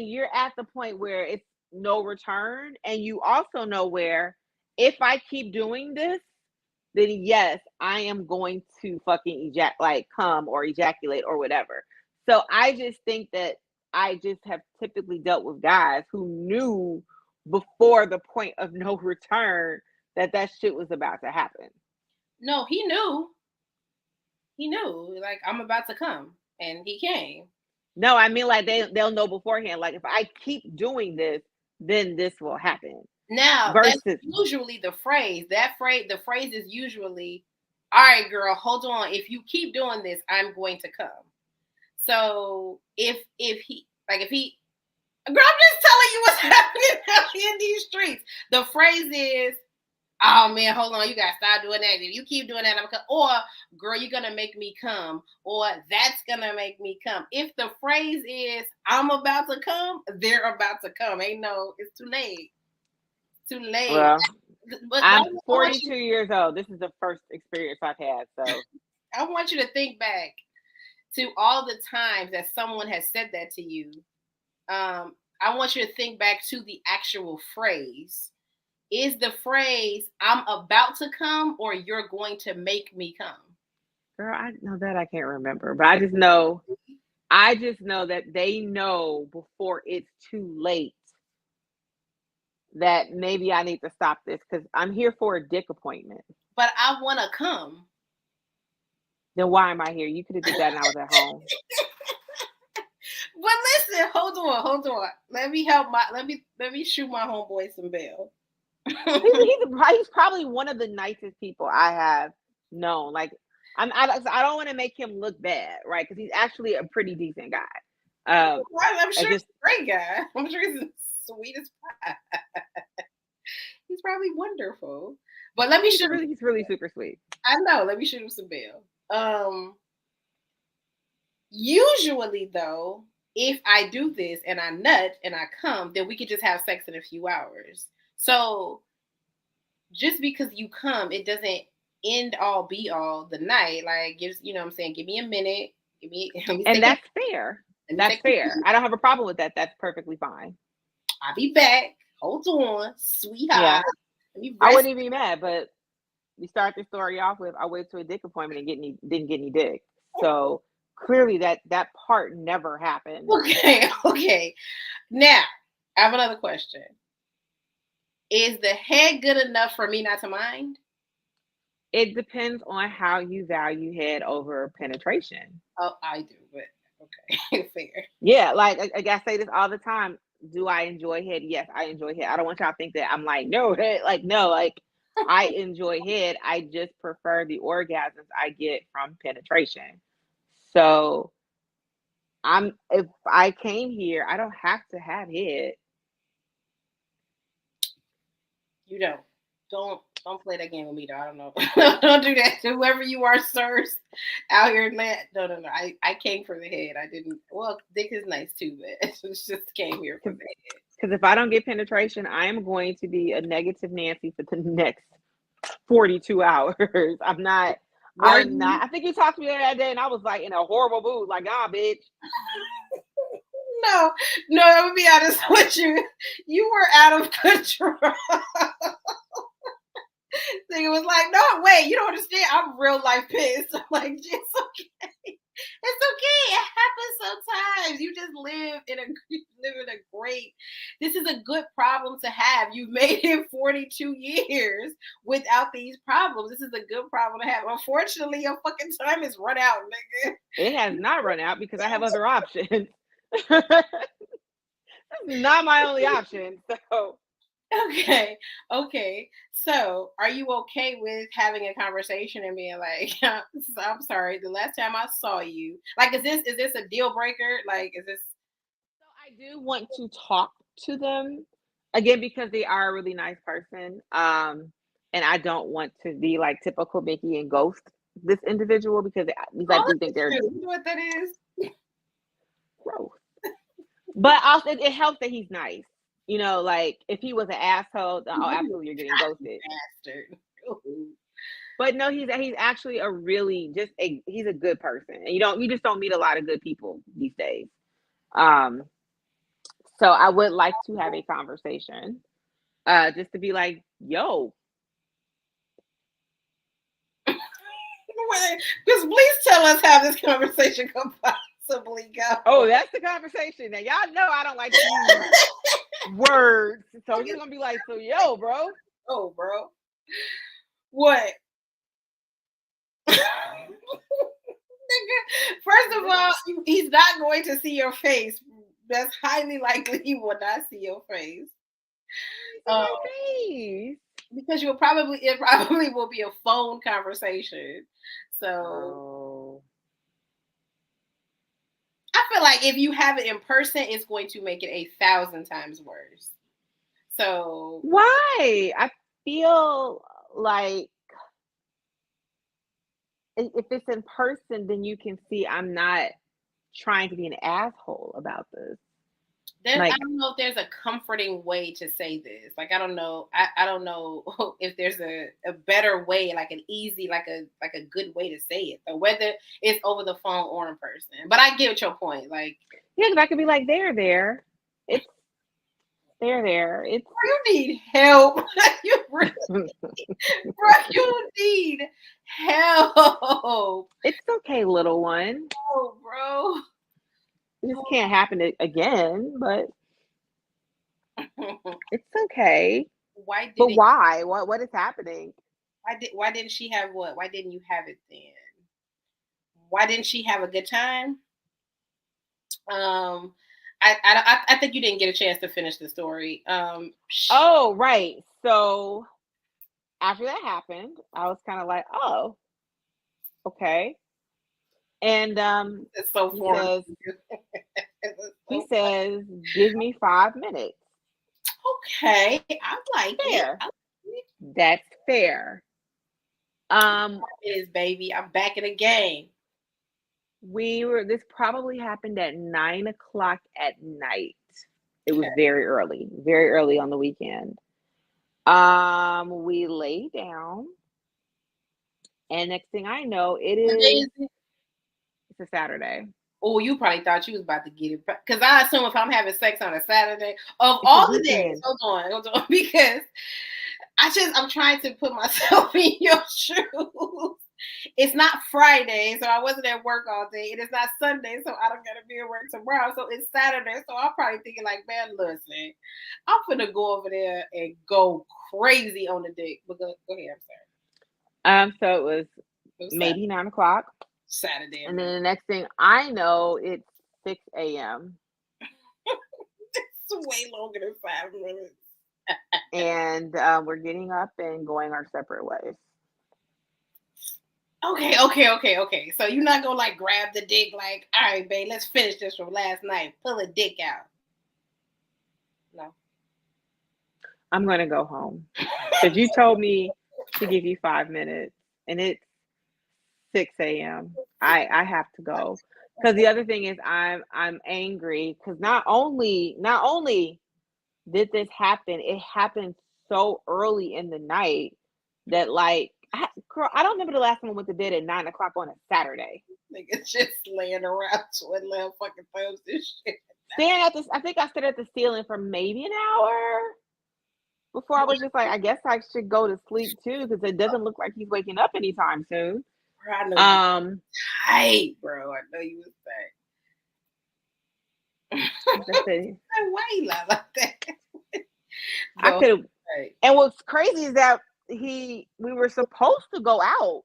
A: you're at the point where it's no return, and you also know where, if I keep doing this, then yes, I am going to fucking come or ejaculate or whatever. So I just think that I just have typically dealt with guys who knew before the point of no return that shit was about to happen.
B: No, he knew. He knew, like, I'm about to come, and he came.
A: No, I mean, like, they'll know beforehand. Like, if I keep doing this, then this will happen.
B: Now, that's usually the phrase. The phrase is usually, all right, girl, hold on. If you keep doing this, I'm going to come. So if he, girl, I'm just telling you what's happening out in these streets. The phrase is, oh man, hold on, you gotta stop doing that. If you keep doing that, I'm gonna come. Or, girl, you're gonna make me come. Or, that's gonna make me come. If the phrase is, I'm about to come, they're about to come. It's too late. Too late.
A: Well, but I'm 42 years old. This is the first experience I've had. So
B: I want you to think back to all the times that someone has said that to you. I want you to think back to the actual phrase. Is the phrase, I'm about to come, or you're going to make me come?
A: Girl, I know that I can't remember, but I just know that they know before it's too late that maybe I need to stop this because I'm here for a dick appointment.
B: But I want to come.
A: Then why am I here? You could have did that and I was at home.
B: But listen, hold on. Let me shoot my homeboy some bail.
A: He's probably one of the nicest people I have known. Like, I don't want to make him look bad, right? Because he's actually a pretty decent guy.
B: I'm sure
A: just
B: he's a great guy. I'm sure he's the sweetest pie. He's probably wonderful. But let me shoot him.
A: he's really super sweet.
B: I know. Let me shoot him some bail. Usually though, if I do this and I nut and I come, then we could just have sex in a few hours. So just because you come, it doesn't end all be all the night. Like, you know what I'm saying? Give me a minute.
A: And that's fair. That's fair. I don't have a problem with that. That's perfectly fine.
B: I'll be back. Hold on, sweetheart.
A: Yeah. I wouldn't even be mad, but you start the story off with I went to a dick appointment and didn't get any dick. So clearly that part never happened.
B: Okay. Now, I have another question. Is the head good enough for me not to mind?
A: It depends on how you value head over penetration.
B: Oh, I do, but okay, fair.
A: Yeah, like I say this all the time. Do I enjoy head? Yes, I enjoy head. I don't want y'all to think that I'm like, no, head. Like, no, like I enjoy head. I just prefer the orgasms I get from penetration. So if I came here, I don't have to have head.
B: You don't play that game with me though. I don't know. Don't do that. Whoever you are, sirs, out here in that. No. I came for the head. I didn't. Well, dick is nice too, but it's just came here for the head.
A: Because if I don't get penetration, I am going to be a negative Nancy for the next 42 hours. I'm not. I think you talked to me that day, and I was like in a horrible mood. Like, bitch.
B: No. I'm gonna be honest with you. You were out of control. Thing was like, no, wait, you don't understand. I'm real life pissed. I'm like, it's okay. It's okay. It happens sometimes. You just live in a great. This is a good problem to have. You've made it 42 years without these problems. This is a good problem to have. Unfortunately, your fucking time is run out, nigga.
A: It has not run out because I have other options. That's not my only option. So.
B: Okay. So, are you okay with having a conversation and being like, "I'm sorry, the last time I saw you, like, is this a deal breaker? Like, is this?"
A: So I do want to talk to them again because they are a really nice person, and I don't want to be like typical Mickey and ghost this individual because I do think they're.
B: You know what that is?
A: Gross. But also, it helps that he's nice. You know, like if he was an asshole, absolutely you're getting ghosted.
B: Bastard.
A: But no, he's actually he's a good person, and you just don't meet a lot of good people these days. So I would like to have a conversation, just to be like, yo.
B: Because please tell us how this conversation could possibly go.
A: Oh, that's the conversation. Now y'all know I don't like to use words, so you're gonna be like, so yo, bro.
B: Oh, bro. What? First of all, he's not going to see your face. That's highly likely he will not see your face. Because it probably will be a phone conversation. So I feel like if you have it in person, it's going to make it 1,000 times worse. So
A: why? I feel like if it's in person, then you can see I'm not trying to be an asshole about this.
B: I don't know if there's a comforting way to say this. Like, I don't know. I don't know if there's a better way, like an easy, like a good way to say it. So whether it's over the phone or in person. But I get your point. Like,
A: yeah, because I could be like, there. It's there. It's
B: you need help. You need help.
A: It's okay, little one.
B: Oh, bro.
A: This can't happen again, but it's okay.
B: Why?
A: Why? What is happening?
B: Why didn't she have what? Why didn't you have it then? why didn't she have a good time? I think you didn't get a chance to finish the story.
A: Oh, right. So after that happened, I was kind of like, oh, okay. And
B: it's so
A: he
B: foreign.
A: says,
B: It's
A: he
B: so
A: says, give me 5 minutes.
B: okay. I like it.
A: Fair. That's fair. Um,
B: It is, baby. I'm back in the game.
A: this probably happened at 9 o'clock at night. It was very early on the weekend. We lay down, and next thing I know,
B: What day is it?
A: it's a Saturday.
B: Oh, you probably thought you was about to get it. Because I assume if I'm having sex on a Saturday, of
A: It's a
B: all the days,
A: weekend.
B: hold on, because I'm trying to put myself in your shoes. It's not Friday, so I wasn't at work all day. And it's not Sunday, so I don't gotta be at work tomorrow. So it's Saturday. So I'm probably thinking like, man, listen, I'm finna go over there and go crazy on the date. But go ahead, I'm sorry.
A: So it was
B: It was
A: maybe 9 o'clock,
B: Saturday.
A: and then the next thing I know, it's 6 a.m.
B: It's way longer than 5 minutes.
A: and we're getting up and going our separate ways.
B: Okay. So you're not gonna like grab the dick like, all right, babe, let's finish this from last night. Pull a dick out. No.
A: I'm gonna go home because you told me to give you 5 minutes, and it's 6 a.m. I have to go because the other thing is I'm angry because not only did this happen, it happened so early in the night that like girl, I don't remember the last time I went to bed at 9 o'clock on a Saturday.
B: Niggas just laying around twiddling fucking thumbs and shit.
A: Staring at this, I think I stared at the ceiling for maybe an hour before I was just like, I guess I should go to sleep too because it doesn't look like he's waking up anytime soon.
B: Bro, I know you tight, bro. I know you was tight. Why you lie like that?
A: I could have. And what's crazy is that we were supposed to go out.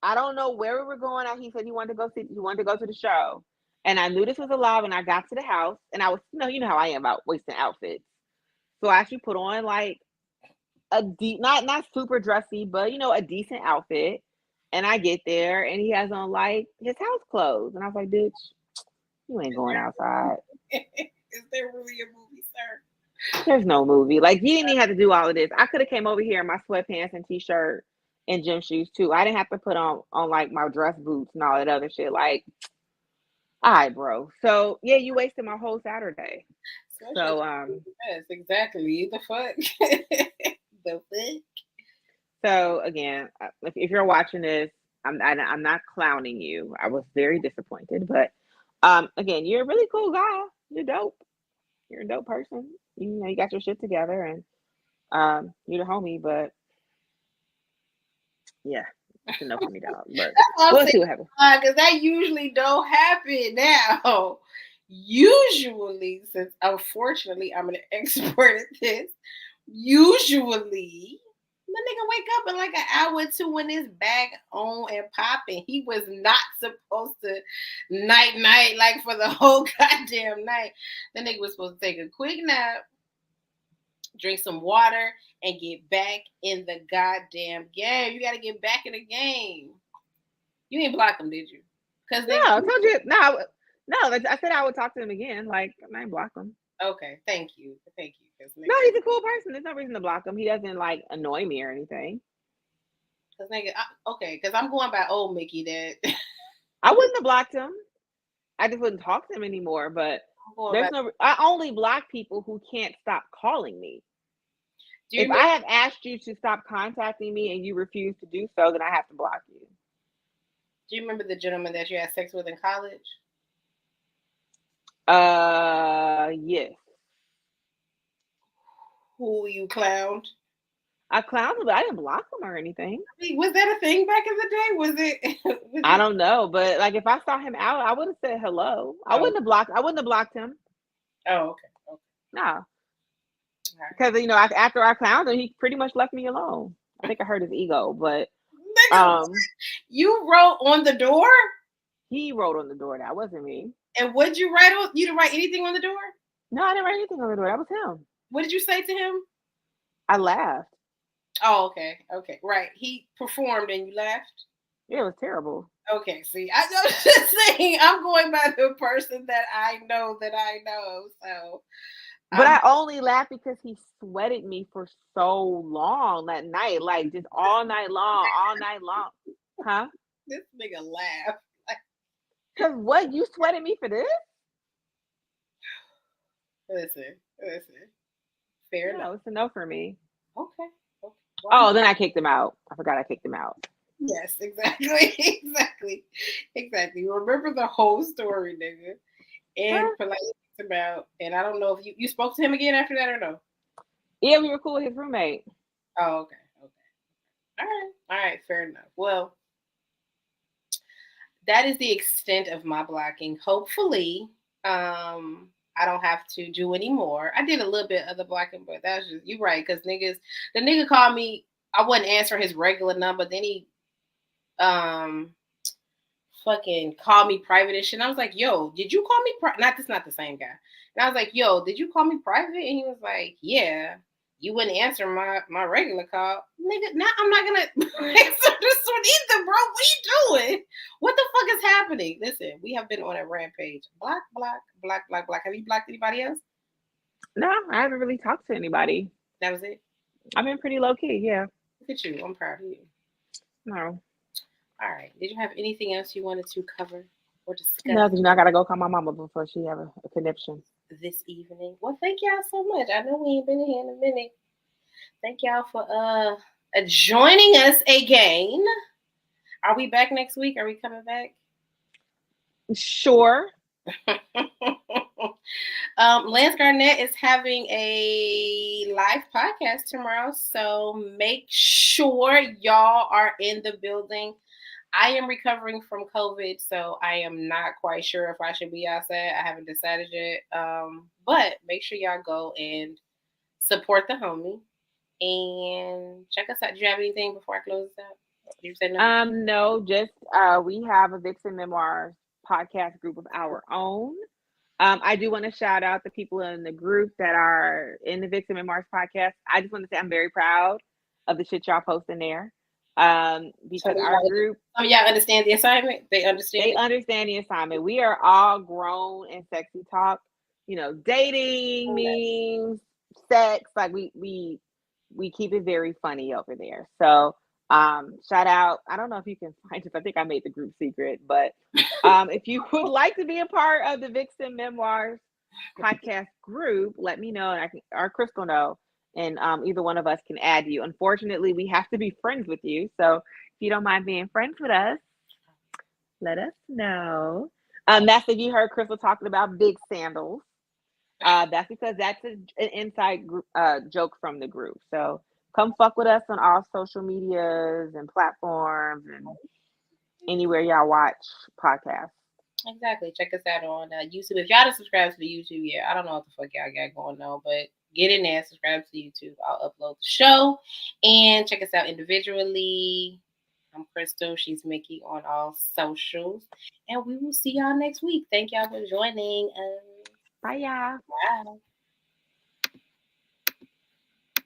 A: I don't know where we were going. He said he wanted to go to the show, and I knew this was a lie when I got to the house. And I was, you know how I am about wasting outfits. So I actually put on like a not super dressy, but a decent outfit. And I get there, and he has on like his house clothes, and I was like, "Bitch, you ain't going outside."
B: Is there really a movie, sir?
A: There's no movie. Like, you didn't even have to do all of this. I could have came over here in my sweatpants and t-shirt and gym shoes too. I didn't have to put on like my dress boots and all that other shit. Like, all right, bro. So yeah, you wasted my whole Saturday. So
B: yes, exactly. The fuck. The fuck.
A: So again, if you're watching this, I'm not clowning you. I was very disappointed, but again, you're a really cool guy. You're dope. You're a dope person. You got your shit together, and you're the homie. But yeah, it's a no for me, dog. But we'll see what happens.
B: Because that usually don't happen now. Usually, since unfortunately I'm an expert at this, usually the nigga wake up in like an hour or two when it's back on and popping. He was not supposed to night like for the whole goddamn night. The nigga was supposed to take a quick nap, drink some water, and get back in the goddamn game. You got to get back in the game. You ain't block him, did you?
A: Because no, I told you no. I said I would talk to him again. Like, I ain't block him.
B: Okay, thank you.
A: No, he's a cool person. There's no reason to block him. He doesn't like annoy me or anything.
B: Because I'm going by old Mickey that
A: I wouldn't have blocked him. I just wouldn't talk to him anymore. But I only block people who can't stop calling me. If I have asked you to stop contacting me and you refuse to do so, then I have to block you.
B: Do you remember the gentleman that you had sex with in college?
A: Yes.
B: Who you clowned?
A: I clowned him, but I didn't block him or anything.
B: I mean, was that a thing back in the day? Was it?
A: I don't know, but like if I saw him out, I would have said hello. I wouldn't have blocked him.
B: Oh, okay.
A: No. Because after I clowned him, he pretty much left me alone. I think I hurt his ego, but
B: Nigga,
A: Um,
B: you wrote on the door?
A: he wrote on the door. That wasn't me.
B: And what'd you write on? You didn't write anything on the door?
A: No, I didn't write anything on the door. That was him.
B: What did you say to him?
A: I laughed.
B: Oh, okay. Okay. Right. He performed and you laughed?
A: Yeah, it was terrible.
B: Okay. See, I was just saying, I'm going by the person that I know. So,
A: But I only laughed because he sweated me for so long that night. Like, just all night long, all night long. Huh?
B: this nigga laughed.
A: Because what? You sweated me for this?
B: Listen. Fair enough.
A: No, it's a no for me.
B: Okay. Well,
A: Oh, then I kicked him out. I forgot I kicked him out.
B: yes, exactly. Remember the whole story, nigga. And politely kicked him out. And I don't know if you spoke to him again after that or no?
A: Yeah, we were cool with his roommate.
B: Oh, okay. All right, fair enough. Well, that is the extent of my blocking. Hopefully, I don't have to do any more. I did a little bit of the blocking, but that's just you right, because the nigga called me. I wouldn't answer his regular number. Then he fucking called me private and shit. And I was like, yo, did you call me not the same guy. And I was like, yo, did you call me private? And he was like, yeah. You wouldn't answer my regular call. Nigga, now I'm not gonna answer this one either, bro. What are you doing? What the fuck is happening? Listen, we have been on a rampage. Block. Have you blocked anybody else?
A: No, I haven't really talked to anybody.
B: That was it?
A: I've been pretty low key, yeah.
B: Look at you. I'm proud of you.
A: No.
B: All right. Did you have anything else you wanted to cover or discuss?
A: No, because I gotta go call my mama before she have a conniption.
B: This evening. Well, thank y'all so much. I know we ain't been in here in a minute. Thank y'all for joining us again. Are we back next week? Are we coming back?
A: Sure.
B: Lance Garnett is having a live podcast tomorrow, so make sure y'all are in the building. I am recovering from COVID, so I am not quite sure if I should be outside. I haven't decided yet. But make sure y'all go and support the homie and check us out. Do you have anything before I close this out? Did you say no?
A: No, just we have a Vixen Memoirs podcast group of our own. I do want to shout out the people in the group that are in the Vixen Memoirs podcast. I just want to say I'm very proud of the shit y'all post in there. Because our group,
B: some of y'all understand the assignment. They understand
A: the assignment. We are all grown and sexy talk, dating, memes, sex. Like we keep it very funny over there. So shout out. I don't know if you can find it. I think I made the group secret, but if you would like to be a part of the Vixen Memoirs podcast group, let me know, and or Crystal know, and either one of us can add you. Unfortunately, we have to be friends with you. So if you don't mind being friends with us, let us know. That's if you heard Crystal talking about big sandals. That's because that's an inside group, joke from the group. So come fuck with us on all social medias and platforms and anywhere y'all watch podcasts.
B: Exactly. Check us out on YouTube. If y'all don't subscribe to the YouTube, I don't know what the fuck y'all got going on, but get in there, subscribe to YouTube. I'll upload the show and check us out individually. I'm Crystal. She's Mickey on all socials. And we will see y'all next week. Thank y'all for joining us.
A: Bye, y'all.
B: Bye.